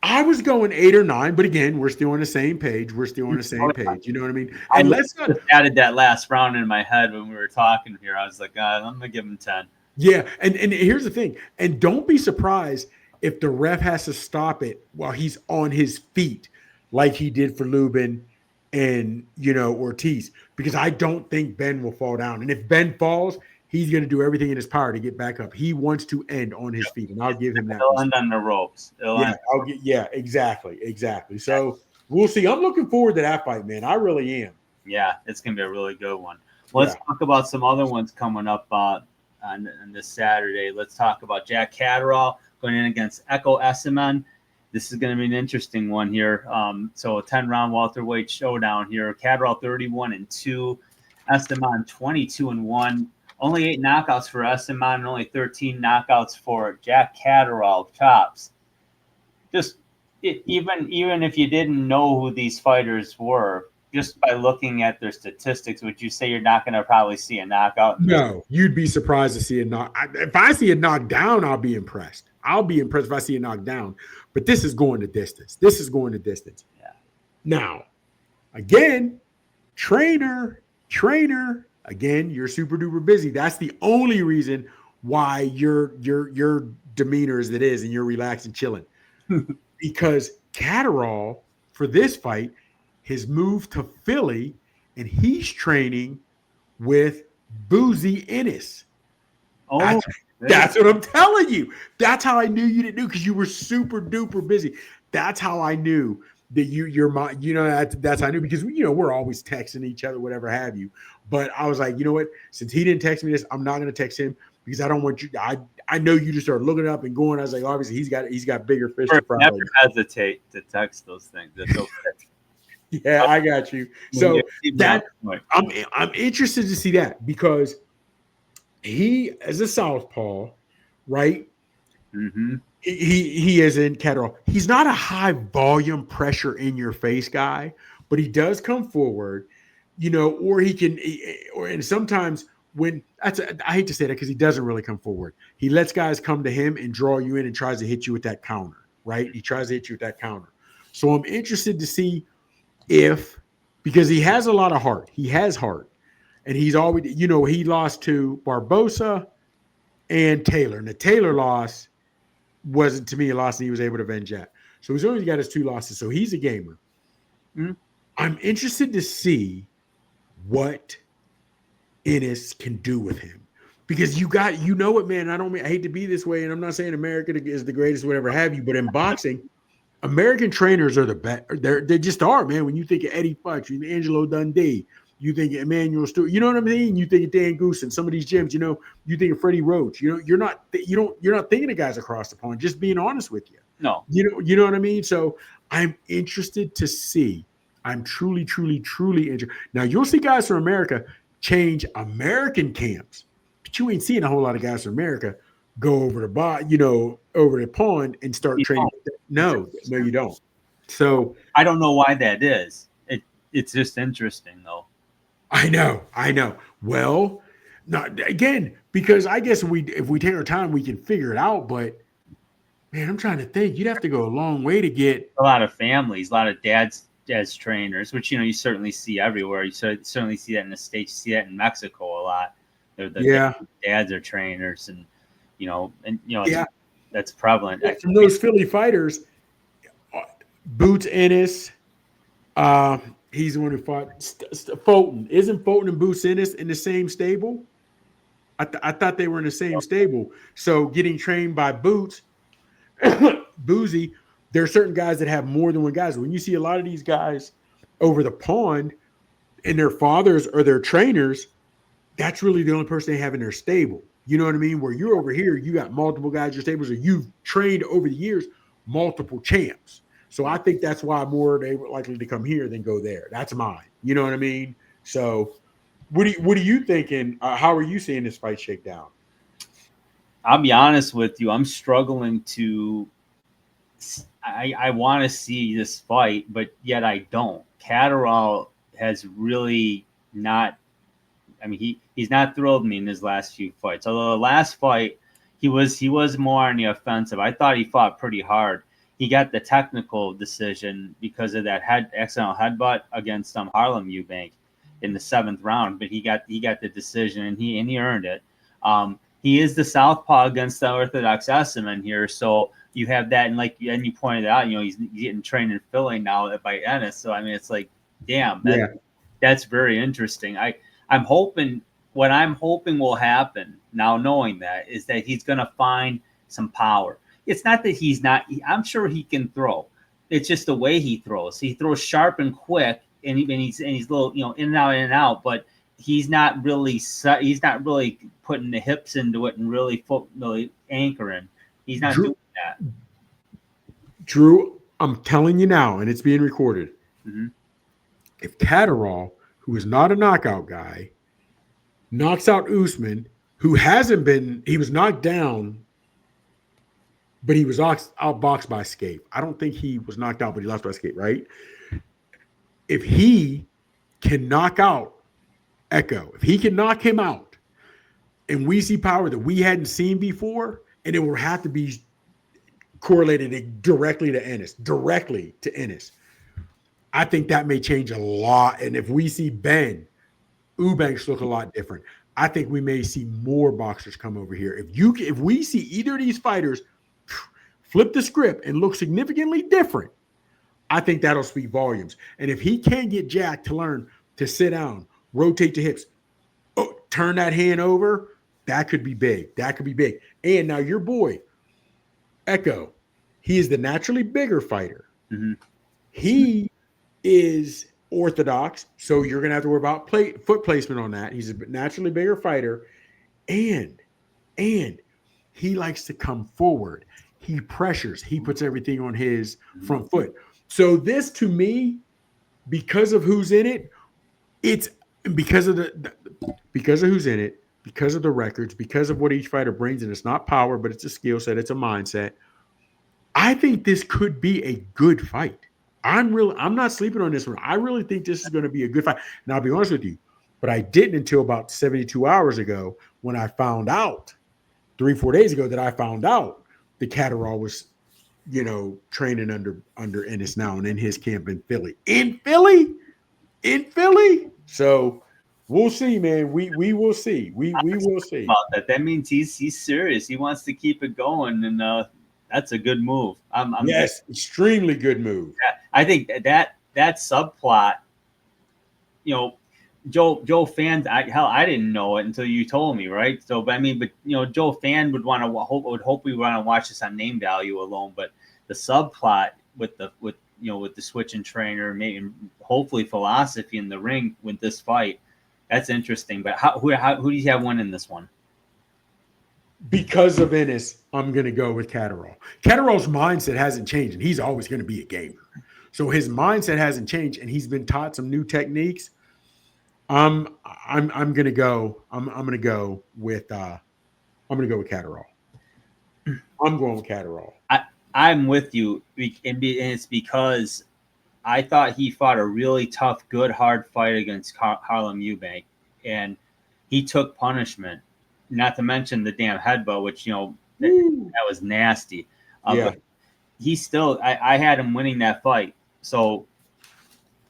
I was going 8 or 9, but again, we're still on the same page. You know what I mean? And let's not added that last round in my head when we were talking here. I was like, I'm going to give him 10. Yeah, and here's the thing. And don't be surprised if the ref has to stop it while he's on his feet, like he did for Lubin and Ortiz, because I don't think Benn will fall down. And if Benn falls, he's going to do everything in his power to get back up. He wants to end on his feet, and I'll give him that. He'll end on the ropes. Exactly. So we'll see. I'm looking forward to that fight, man. I really am. Yeah, it's going to be a really good one. Let's talk about some other ones coming up on this Saturday. Let's talk about Jack Catterall going in against Ekow Essuman. This is going to be an interesting one here. So a 10-round welterweight showdown here. Catterall 31-2, Essuman 22-1. Only 8 knockouts for Essuman and only 13 knockouts for Jack Catterall. Chops. Even if you didn't know who these fighters were, just by looking at their statistics, would you say you're not going to probably see a knockout? No, you'd be surprised to see a knock. If I see a knockdown, I'll be impressed. I'll be impressed if I see a knockdown. But this is going the distance. Yeah. Now, again, trainer. Again, you're super duper busy. That's the only reason why your demeanor is it is, and you're relaxed and chilling. Because Catterall, for this fight, has moved to Philly, and he's training with Boozy Ennis. Oh, that's what I'm telling you. That's how I knew you didn't know, because you were super duper busy. That's how I knew that you're my, that's how I knew, because we're always texting each other, whatever have you. But I was like, you know what? Since he didn't text me this, I'm not going to text him, because I don't want you. I know you just started looking up and going. I was like, obviously he's got bigger fish to fry. Never hesitate to text those things. That's okay. Yeah, I got you. So that I'm interested to see that, because he, as a southpaw, right? Mm-hmm. He is in Catterall. He's not a high volume pressure in your face guy, but he does come forward, or he can, and sometimes when I hate to say that, because he doesn't really come forward. He lets guys come to him and draw you in and tries to hit you with that counter, right? He tries to hit you with that counter. So I'm interested to see because he has a lot of heart. He has heart. And he's always, he lost to Barbosa and Taylor. And the Taylor loss wasn't, to me, a loss, and he was able to avenge that. So he's only got his 2 losses. So he's a gamer. Mm-hmm. I'm interested to see what Ennis can do with him. Because what, man, I hate to be this way, and I'm not saying America is the greatest, whatever have you, but in boxing, American trainers are the best. They just are, man. When you think of Eddie Futch, you think Angelo Dundee, you think of Emmanuel Stewart, you know what I mean? You think of Dan Goose and some of these gyms, you think of Freddie Roach. You're not thinking of guys across the pond, just being honest with you. No. You know what I mean? So I'm interested to see. I'm truly interested. Now you'll see guys from America change American camps, but you ain't seeing a whole lot of guys from America go over the pond and start training. No, you don't. So I don't know why that is. It's just interesting, though. I know. Well, not again, because I guess if we take our time, we can figure it out. But man, I'm trying to think. You'd have to go a long way to get a lot of families, a lot of dads as trainers, which you certainly see everywhere. You certainly see that in the States. You see that in Mexico a lot. Dads are trainers, and that's prevalent. Yeah, from those Philly fighters, Boots Ennis, he's the one who fought Fulton. Isn't Fulton and Boots Ennis in the same stable? I thought they were in the same stable. So getting trained by Boots, Boozy, there are certain guys that have more than one guy. When you see a lot of these guys over the pond and their fathers or their trainers, that's really the only person they have in their stable. You know what I mean? Where you're over here, you got multiple guys in your stables, or you've trained over the years multiple champs. So I think that's why more they were likely to come here than go there. That's mine. You know what I mean? So what are you thinking? How are you seeing this fight shake down? I'll be honest with you. I'm struggling to I want to see this fight, but yet I don't. Catterall has really not – I mean, he's not thrilled me in his last few fights. Although the last fight, he was more on the offensive. I thought he fought pretty hard. He got the technical decision because of that accidental headbutt against Harlem Eubank in the 7th round, but he got the decision, and he earned it. He is the southpaw against the orthodox Essuman here, so you have that, and you pointed out, he's getting trained in Philly now by Ennis. So I mean, it's like Damn, that's very interesting. I'm hoping what I'm hoping will happen now, knowing that, is that he's going to find some power. It's not that he's not. I'm sure he can throw. It's just the way he throws. He throws sharp and quick, and he's little, in and out. But he's not really putting the hips into it and really anchoring. He's not doing that. Drew, I'm telling you now, and it's being recorded. Mm-hmm. If Catterall, who is not a knockout guy, knocks out Essuman, who hasn't been, he was knocked down, but he was outboxed by Escape. I don't think he was knocked out, but he lost by Escape, right? If he can knock out Ekow, if he can knock him out, and we see power that we hadn't seen before, and it will have to be correlated directly to Ennis. I think that may change a lot. And if we see Benn, Eubank look a lot different. I think we may see more boxers come over here. If we see either of these fighters flip the script and look significantly different, I think that'll speak volumes. And if he can get Jack to learn to sit down, rotate the hips, turn that hand over, that could be big. And now your boy, Ekow, he is the naturally bigger fighter. Mm-hmm. He is orthodox, so you're going to have to worry about foot placement on that. He's a naturally bigger fighter, and he likes to come forward. He pressures. He puts everything on his front foot. So this, to me, because of who's in it, it's because of who's in it, because of the records, because of what each fighter brings, and it's not power, but it's a skill set, it's a mindset. I think this could be a good fight. I'm not sleeping on this one. I really think this is going to be a good fight. Now, I'll be honest with you, but I didn't until about 72 hours ago when I found out, 3-4 days ago, that I found out that Catterall was, training under Ennis now and in his camp in Philly. In Philly. So we'll see, man. We will see. We will see. About that. That means he's serious. He wants to keep it going, and that's a good move. Yes, extremely good move. I think that subplot, Joe Fan, I didn't know it until you told me, right? So, but Joe Fan would hope we want to watch this on name value alone. But the subplot with the switching trainer, maybe hopefully philosophy in the ring with this fight, that's interesting. But who do you have winning this one? Because of Ennis, I'm going to go with Catterall. Catterall's mindset hasn't changed, and he's always going to be a gamer. So his mindset hasn't changed, and he's been taught some new techniques. I'm going to go. I'm going to go with Catterall. I'm going with Catterall. I'm with you, and it's because I thought he fought a really tough, good, hard fight against Harlem Eubank, and he took punishment. Not to mention the damn headbutt, which that was nasty. But he still, I had him winning that fight, so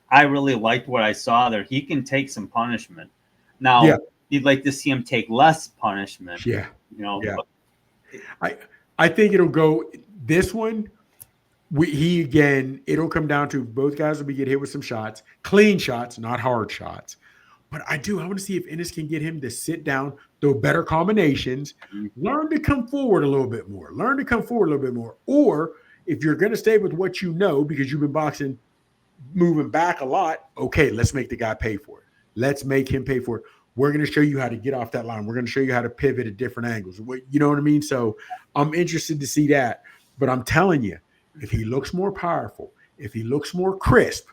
I really liked what I saw there. He can take some punishment. Now, you'd like to see him take less punishment. Yeah, But I think it'll go this one. It'll come down to both guys will get hit with some shots, clean shots, not hard shots. But I want to see if Ennis can get him to sit down, throw better combinations, learn to come forward a little bit more. Or if you're going to stay with what you know, because you've been boxing, moving back a lot, okay, let's make the guy pay for it. Let's make him pay for it. We're going to show you how to get off that line. We're going to show you how to pivot at different angles. You know what I mean? So I'm interested to see that. But I'm telling you, if he looks more powerful, if he looks more crisp,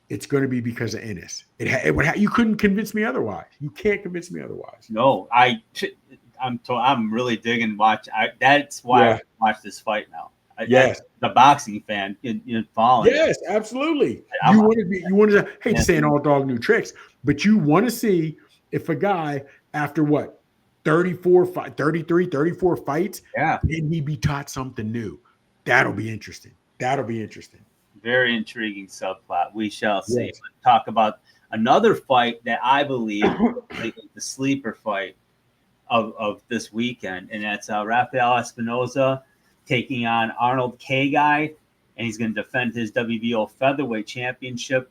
it's going to be because of Ennis. You couldn't convince me otherwise. You can't convince me otherwise. No, I'm really digging watch. That's why I watch this fight now. Yes, the boxing fan in following. Yes, absolutely. You want to hate to saying all dog new tricks, but you want to see if a guy after 34 fights, can he be taught something new? That'll be interesting. Very intriguing subplot. We shall see. Yes. Let's talk about another fight that I believe is the sleeper fight of this weekend, and that's Rafael Espinoza taking on Arnold Khegai, and he's going to defend his WBO featherweight championship.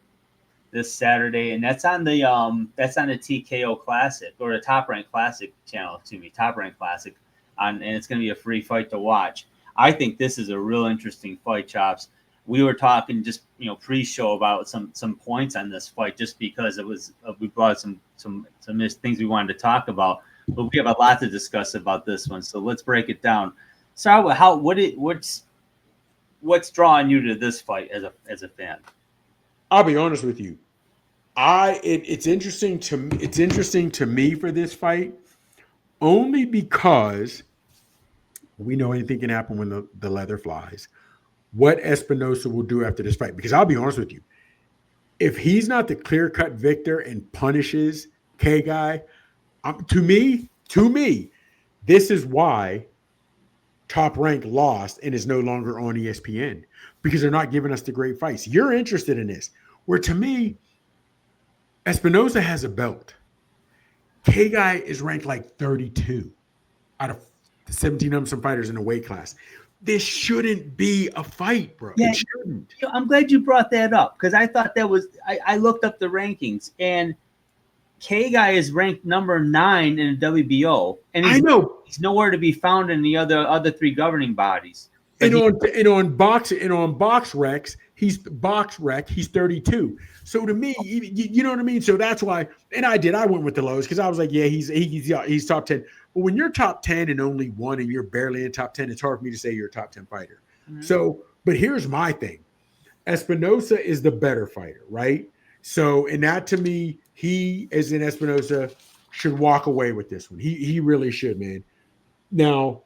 this Saturday, and that's on the TKO Classic or the Top Rank Classic channel. Excuse me, Top Rank Classic, and it's going to be a free fight to watch. I think this is a real interesting fight, Chops. We were talking just pre-show about some points on this fight, just because it was we brought some things we wanted to talk about, but we have a lot to discuss about this one. So let's break it down. So what's drawing you to this fight as a fan? I'll be honest with you. It's interesting to me for this fight, only because we know anything can happen when the leather flies. What Espinoza will do after this fight, because I'll be honest with you, if he's not the clear-cut victor and punishes Khegai, to me, this is why Top Rank lost and is no longer on ESPN, because they're not giving us the great fights. You're interested in this, where to me, Espinoza has a belt. Khegai is ranked like 32 out of 17 some fighters in the weight class. This shouldn't be a fight, bro. Yeah, it shouldn't. I'm glad you brought that up, because I thought that was I looked up the rankings, and Khegai is ranked number 9 in the WBO, and he's nowhere to be found in the other 3 governing bodies. And on BoxRec, he's 32. So to me, you know what I mean. So that's why, and I went with the lowest, because I was like, yeah, he's top 10. But when you're top 10 and only one, and you're barely in top 10, it's hard for me to say you're a top 10 fighter. Mm-hmm. So, but here's my thing: Espinoza is the better fighter, right? So, and that to me, he, as in Espinoza, should walk away with this one. He really should, man. Now,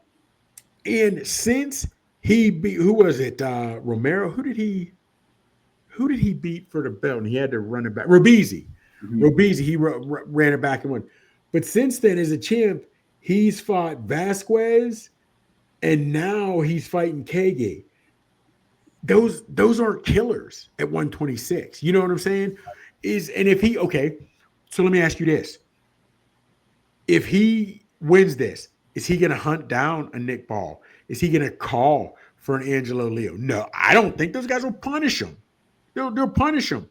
and since he beat, who was it? Romero. Who did he beat for the belt? And he had to run it back. Robeisy. Mm-hmm. Robeisy. He ran it back and won. But since then, as a champ, he's fought Vasquez, and now he's fighting Khegai. Those aren't killers at 126. You know what I'm saying? So let me ask you this: if he wins this, is he going to hunt down a Nick Ball? Is he going to call for an Angelo Leo? No, I don't think those guys will punish him. They'll punish him.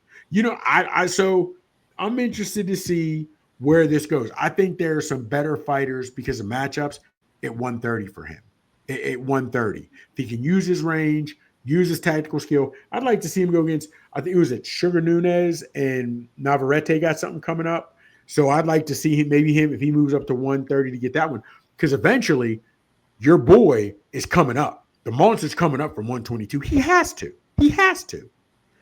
So I'm interested to see where this goes. I think there are some better fighters because of matchups at 130 for him. At 130, if he can use his range, use his tactical skill, I'd like to see him go against. I think it was at Sugar Nunez and Navarrete got something coming up. So I'd like to see him if he moves up to 130 to get that one, because eventually your boy is coming up. The monster's coming up from 122. He has to.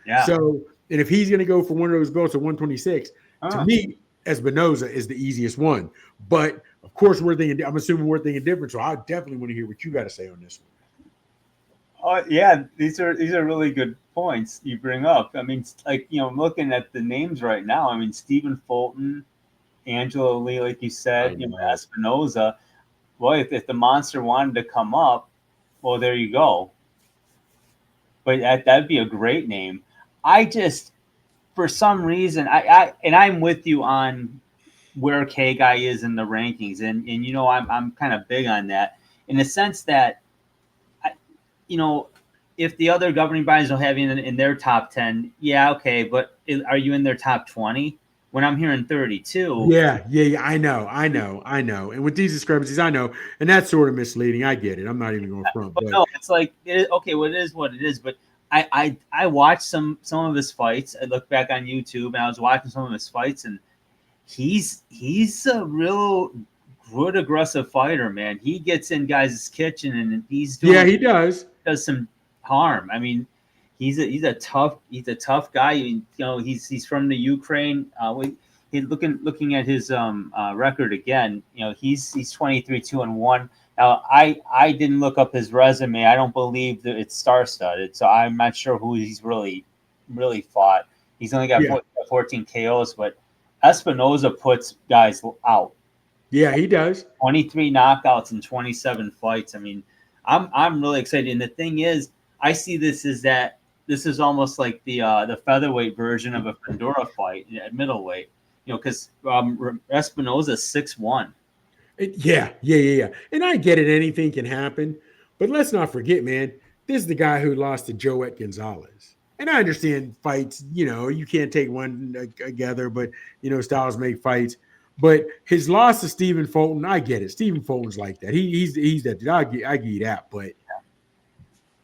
Yeah. So, and if he's going to go for one of those belts at 126, to me, Espinoza is the easiest one. But of course, I'm assuming we're thinking different. So I definitely want to hear what you got to say on this one. Yeah, these are really good points you bring up. I mean, I'm looking at the names right now. I mean, Stephen Fulton, Angelo Lee, like you said, Espinoza. Well, if the monster wanted to come up, well, there you go. But that'd be a great name. I just, for some reason, I'm with you on where Khegai is in the rankings, and I'm kind of big on that in the sense that, if the other governing bodies don't have you in their top 10, yeah, okay, but are you in their top 20? When I'm hearing 32. Yeah, I know. And with these discrepancies, I know, and that's sort of misleading. I get it. I'm not even going front. But no, it's like, okay, well, it is what it is. But I watched some of his fights. I looked back on YouTube, and I was watching some of his fights, and he's a real good aggressive fighter, man. He gets in guys' kitchen, and he does some harm. I mean, he's a tough guy. He's from the Ukraine. Looking at his record again. He's 23-2-1. Now I didn't look up his resume. I don't believe that it's star-studded, so I'm not sure who he's really fought. He's only got 14 KOs, but Espinoza puts guys out. Yeah, he does. 23 knockouts in 27 fights. I mean, I'm really excited. And the thing is, I see this is almost like the featherweight version of a Fundora fight at middleweight. Because Espinoza 6'1". Yeah. And I get it. Anything can happen. But let's not forget, man, this is the guy who lost to Joet Gonzalez. And I understand fights, you can't take one together, but, styles make fights. But his loss to Stephen Fulton, I get it. Stephen Fulton's like that. He's that dude. I give you that. But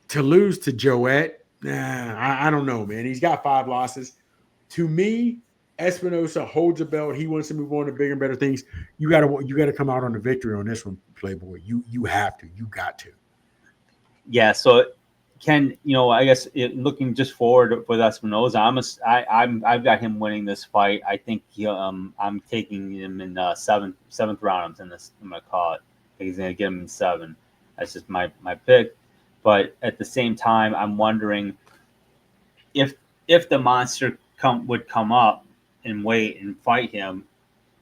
to lose to Joette, I don't know, man. He's got 5 losses. To me, Espinoza holds a belt. He wants to move on to bigger and better things. You gotta come out on the victory on this one, Playboy. You have to. You got to. Yeah. So I guess looking just forward with Espinoza, I've got him winning this fight. I think I'm taking him in seventh round. I'm gonna call it. I think he's gonna get him in 7. That's just my pick. But at the same time, I'm wondering if the monster would come up and wait and fight him,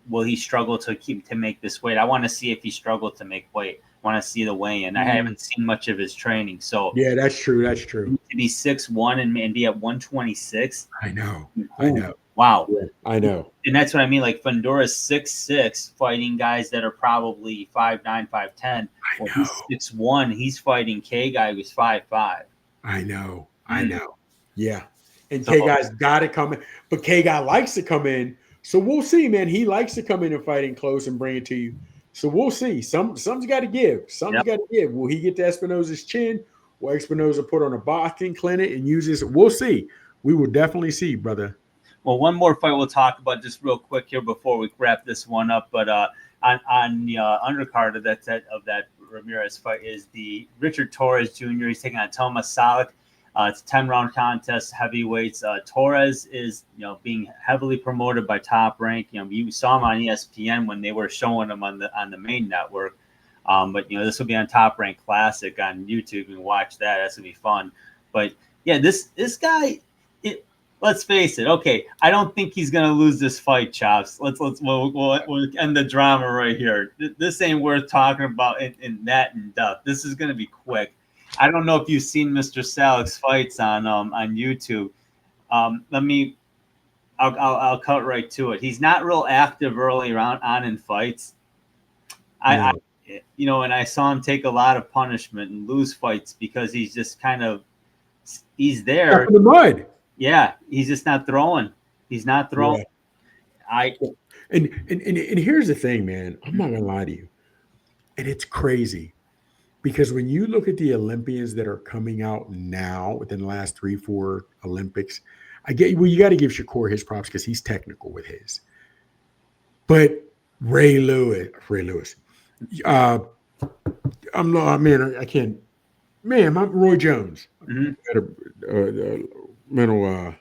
will he struggle to make this weight? I want to see if he struggled to make weight. I want to see the weigh-in. I haven't seen much of his training, so yeah, that's true. That's true. To be 6'1" and be at 126. I know. Wow. Yeah, I know. And that's what I mean. Like Fundura's 6'6", fighting guys that are probably 5'9", 5'10". I know. He's 6'1". He's fighting Khegai, who's 5'5". I know. Yeah. And Kheigai's got to come in. But Khegai likes to come in. So we'll see, man. He likes to come in and fight in close and bring it to you. So we'll see. Something's got to give. Got to give. Will he get to Espinoza's chin? Will Espinoza put on a boxing clinic and use this? We'll see. We will definitely see, brother. Well, one more fight we'll talk about just real quick here before we wrap this one up. But on the undercard of that Ramirez fight is the Richard Torrez Jr. He's taking on Tomas Selak. It's a 10-round contest, heavyweights. Torrez is, being heavily promoted by Top Rank. You saw him on ESPN when they were showing him on the main network. But this will be on Top Rank Classic on YouTube. You can watch that. That's gonna be fun. But yeah, this guy. Let's face it. Okay, I don't think he's gonna lose this fight, Chops. We'll end the drama right here. This ain't worth talking about in depth. This is gonna be quick. I don't know if you've seen Mr. Selak's fights on YouTube. I'll cut right to it. He's not real active early on in fights. And I saw him take a lot of punishment and lose fights because he's just he's there. In the mud. Yeah, he's just not throwing. He's not throwing. Yeah. And here's the thing, man. I'm not gonna lie to you. And it's crazy. Because when you look at the Olympians that are coming out now within the last 3-4 Olympics, you got to give Shakur his props because he's technical with his. But Ray Lewis, I can't. Man, Roy Jones. Mm-hmm. Mental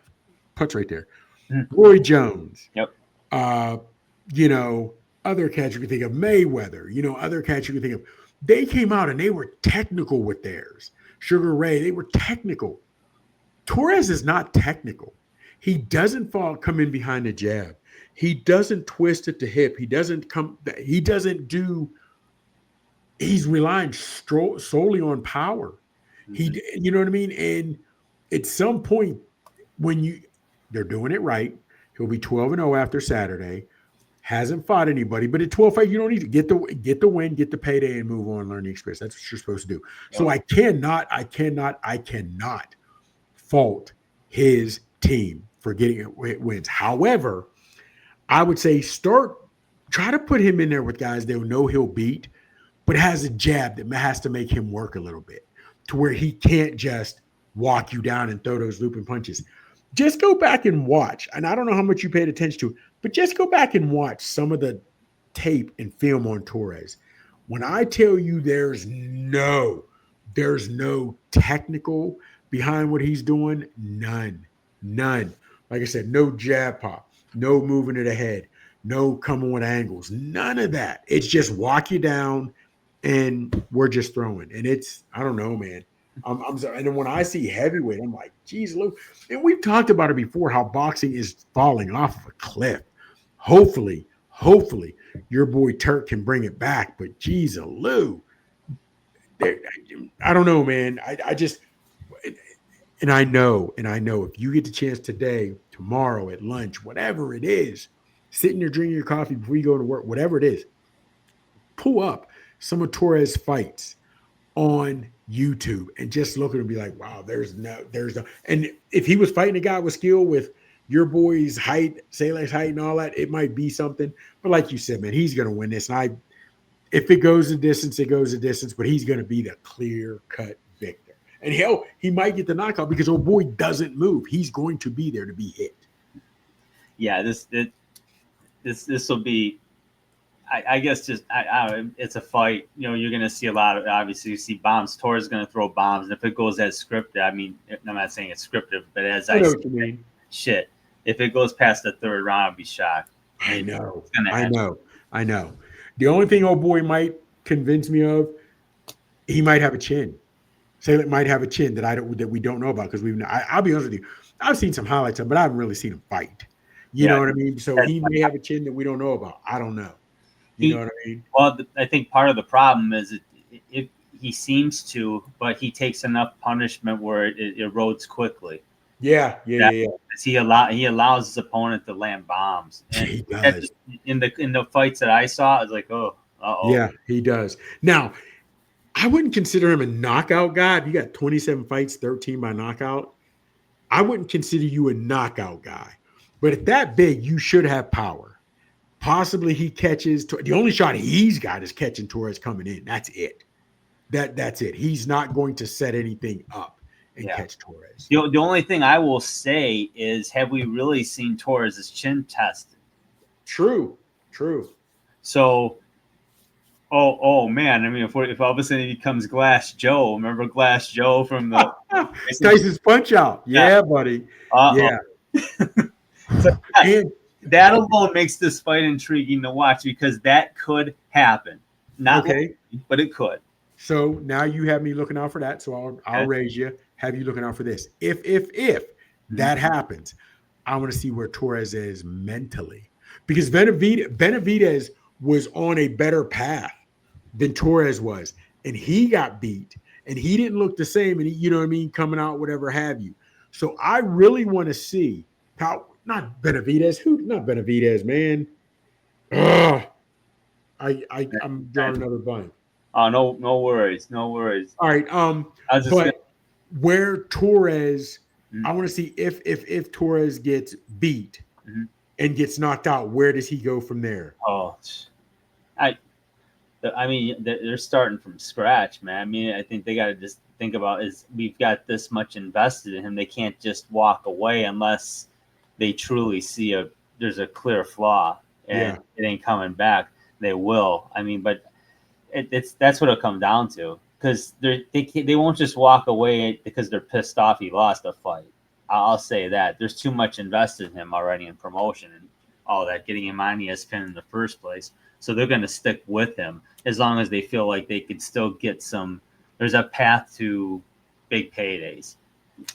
putts right there. Mm-hmm. Roy Jones. Yep. Other cats you can think of, Mayweather. Other cats you can think of. They came out and they were technical with theirs. Sugar Ray, they were technical. Torrez is not technical. He doesn't come in behind the jab. He doesn't twist at the hip. He's relying solely on power. Mm-hmm. You know what I mean? And at some point they're doing it right. He'll be 12-0 after Saturday. Hasn't fought anybody, but at 12 fight, you don't need to get the win, get the payday, and move on, learn the experience. That's what you're supposed to do. Yep. So I cannot fault his team for getting wins. However, I would say try to put him in there with guys they'll know he'll beat, but has a jab that has to make him work a little bit to where he can't just walk you down and throw those looping punches. Just go back and watch. And I don't know how much you paid attention to, but just go back and watch some of the tape and film on Torrez. When I tell you there's no technical behind what he's doing, none. Like I said, no jab pop, no moving of the head, no coming with angles, none of that. It's just walk you down and we're just throwing. And I don't know, man. I'm sorry. And then when I see heavyweight, I'm like, geez, look. And we've talked about it before, how boxing is falling off of a cliff. Hopefully, your boy Turk can bring it back. But geez, Lou, I don't know, man. I just, and I know if you get the chance today, tomorrow at lunch, whatever it is, sitting there drinking your coffee before you go to work, whatever it is, pull up some of Torres fights on YouTube and just look at him and be like, wow, there's no. And if he was fighting a guy with skill with your boy's height, Selak's height and all that, it might be something. But like you said, man, he's going to win this. And if it goes the distance, it goes the distance, but he's going to be the clear-cut victor. And hell, he might get the knockout because old boy doesn't move. He's going to be there to be hit. Yeah, this will be, I guess, it's a fight. You know, you're going to see a lot of, obviously, you see bombs. Torrez is going to throw bombs. And if it goes as scripted, I mean, I'm not saying it's scripted, but as I know what you mean. Shit. If it goes past the third round, I'd be shocked. I know. The only thing old boy might convince me of, he might have a chin. Selak might have a chin that we don't know about because I'll be honest with you, I've seen some highlights of him, but I haven't really seen him fight. You know what I mean? So he may have a chin that we don't know about. I don't know. You know what I mean? Well, I think part of the problem is he seems to, but he takes enough punishment where it erodes quickly. Yeah. He allows his opponent to land bombs. And he does. In the fights that I saw, I was like, oh, uh-oh. Yeah, he does. Now, I wouldn't consider him a knockout guy. If you got 27 fights, 13 by knockout, I wouldn't consider you a knockout guy. But at that big, you should have power. Possibly he catches. The only shot he's got is catching Torrez coming in. That's it. That's it. He's not going to set anything up and catch Torrez. The only thing I will say is, have we really seen Torrez's chin tested? True. So, oh man. I mean, if all of a sudden he becomes Glass Joe, remember Glass Joe from the Tyson's Punch Out? Yeah, buddy. Yeah. So that alone makes this fight intriguing to watch because that could happen. Not okay, but it could. So now you have me looking out for that. So I'll raise you. Have you looking out for this? If that happens, I want to see where Torrez is mentally because Benavidez was on a better path than Torrez was, and he got beat, and he didn't look the same, and you know what I mean, coming out, whatever have you. So I really want to see how. Not Benavidez, man. I'm drawing another blank. Oh, no worries. All right. Where Torrez, I want to see if Torrez gets beat and gets knocked out, where does he go from there? Oh, I mean, they're starting from scratch, man. I mean, I think they got to just think about is we've got this much invested in him. They can't just walk away unless they truly see there's a clear flaw and it ain't coming back. They will. I mean, but that's what it'll come down to because they won't just walk away because they're pissed off he lost a fight. I'll say that there's too much invested in him already in promotion and all that, getting him on ESPN in the first place. So they're going to stick with him as long as they feel like they can still get there's a path to big paydays,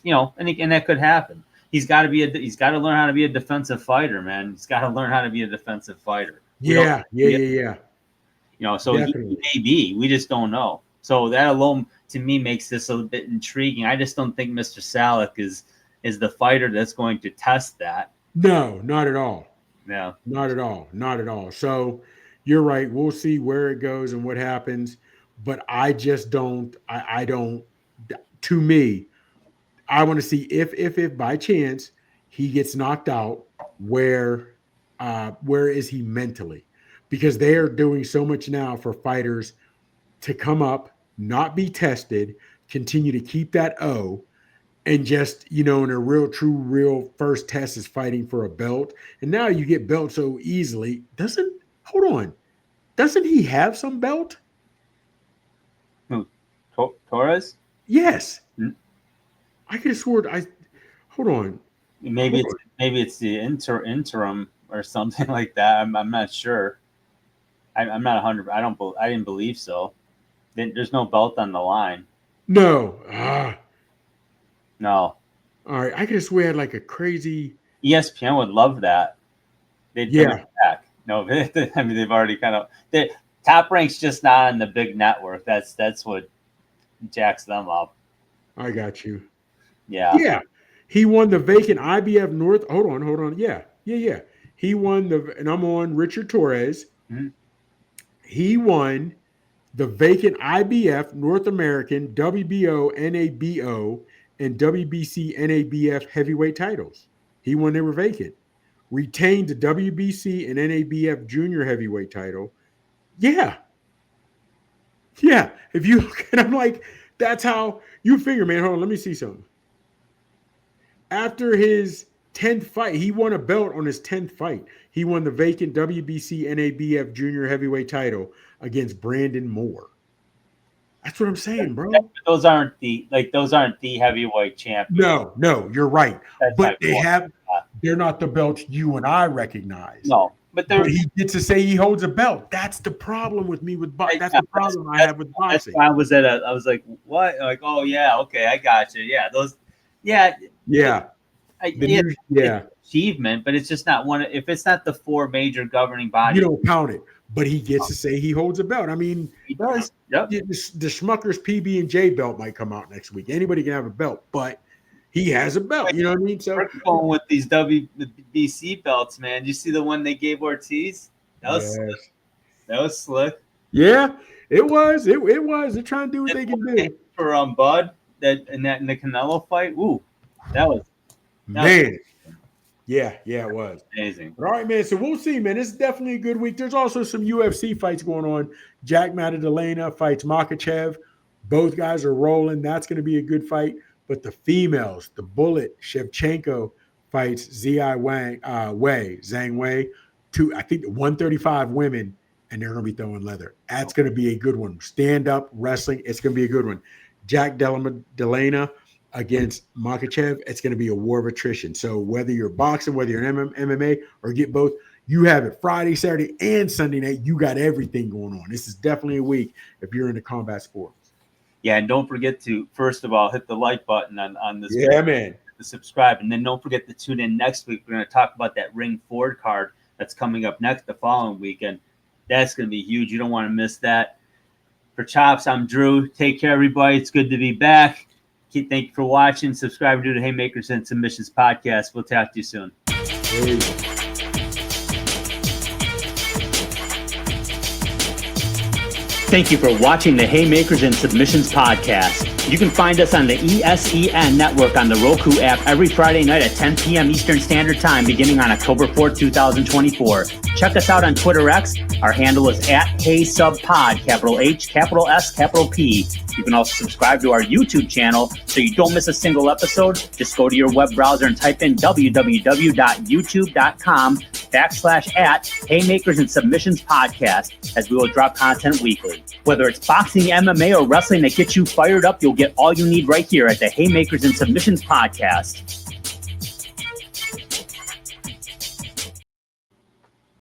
and that could happen. He's got to learn how to be a defensive fighter, man. He's got to learn how to be a defensive fighter. Yeah. So he may be. We just don't know. So that alone, to me, makes this a bit intriguing. I just don't think Mr. Selak is the fighter that's going to test that. No, not at all. Yeah. Not at all. So you're right. We'll see where it goes and what happens. But I just don't. I don't. To me, I want to see if by chance he gets knocked out, where is he mentally? Because they are doing so much now for fighters to come up, not be tested, continue to keep that O, and just, in a real first test is fighting for a belt. And now you get belt so easily. Doesn't he have some belt? Torrez? Yes. I could have sworn hold on. Maybe it's the interim or something like that. I'm not sure. I'm not 100. I didn't believe so. There's no belt on the line. No. No. All right. I could have sworn like a crazy. ESPN would love that. They'd bring it back. No, I mean they've already kind of. Top Rank's just not on the big network. That's what jacks them up. I got you. Yeah. He won the vacant IBF North. Hold on. Yeah. He won and I'm on Richard Torrez. Mm-hmm. He won the vacant IBF, North American, WBO, NABO, and WBC, NABF heavyweight titles. He won, they were vacant. Retained the WBC and NABF junior heavyweight title. Yeah. Yeah. If you look at, I'm like, that's how you figure, man. Hold on, let me see something. After his 10th fight, he won a belt on his 10th fight. He won the vacant WBC NABF junior heavyweight title against Brandon Moore. That's what I'm saying, bro. Those aren't the heavyweight champions. No, you're right. That's but they're not the belts you and I recognize. No, but he gets to say he holds a belt. That's the problem with me with boxing. That's the problem I have with boxing. I was like, what? Like, oh yeah, okay, I got you. Yeah, those. Yeah. Achievement, but it's just not one. If it's not the four major governing bodies, you don't count it. But he gets to say he holds a belt. I mean, he does. Yep. The Schmuckers PB&J belt might come out next week. Anybody can have a belt, but he has a belt. You know what I mean? So we're going with these WBC belts, man. You see the one they gave Ortiz? That was slick. Yeah, it was. It was. They're trying to do what they can do. For Bud, in the Canelo fight. Ooh, that was man. Yeah, it was amazing. All right, man. So we'll see, man. It's definitely a good week. There's also some UFC fights going on. Jack Maddalena fights Makhachev. Both guys are rolling. That's going to be a good fight. But the females, the Bullet Shevchenko fights Zhang Wei. I think 135 women, and they're going to be throwing leather. That's going to be a good one. Stand up wrestling. It's going to be a good one. Jack Maddalena against Makhachev, it's going to be a war of attrition. So whether you're boxing, whether you're in MMA, or get both, you have it Friday, Saturday, and Sunday night. You got everything going on. This is definitely a week if you're into combat sports. Yeah, and don't forget to, first of all, hit the like button on this. Yeah, man. To subscribe, and then don't forget to tune in next week. We're going to talk about that Ring Ford card that's coming up next the following weekend. That's going to be huge. You don't want to miss that. For Chops, I'm Drew. Take care, everybody. It's good to be back. Thank you for watching. Subscribe to the Haymakers and Submissions podcast. We'll talk to you soon. Thank you for watching the Haymakers and Submissions podcast. You can find us on the ESEN network on the Roku app every Friday night at 10 p.m. Eastern Standard Time beginning on October 4th, 2024. Check us out on Twitter X. Our handle is @HeySubPod, capital H, capital S, capital P. You can also subscribe to our YouTube channel so you don't miss a single episode. Just go to your web browser and type in www.youtube.com/@Haymakers and Submissions podcast, as we will drop content weekly. Whether it's boxing, MMA, or wrestling that gets you fired up, you'll get all you need right here at the Haymakers and Submissions podcast.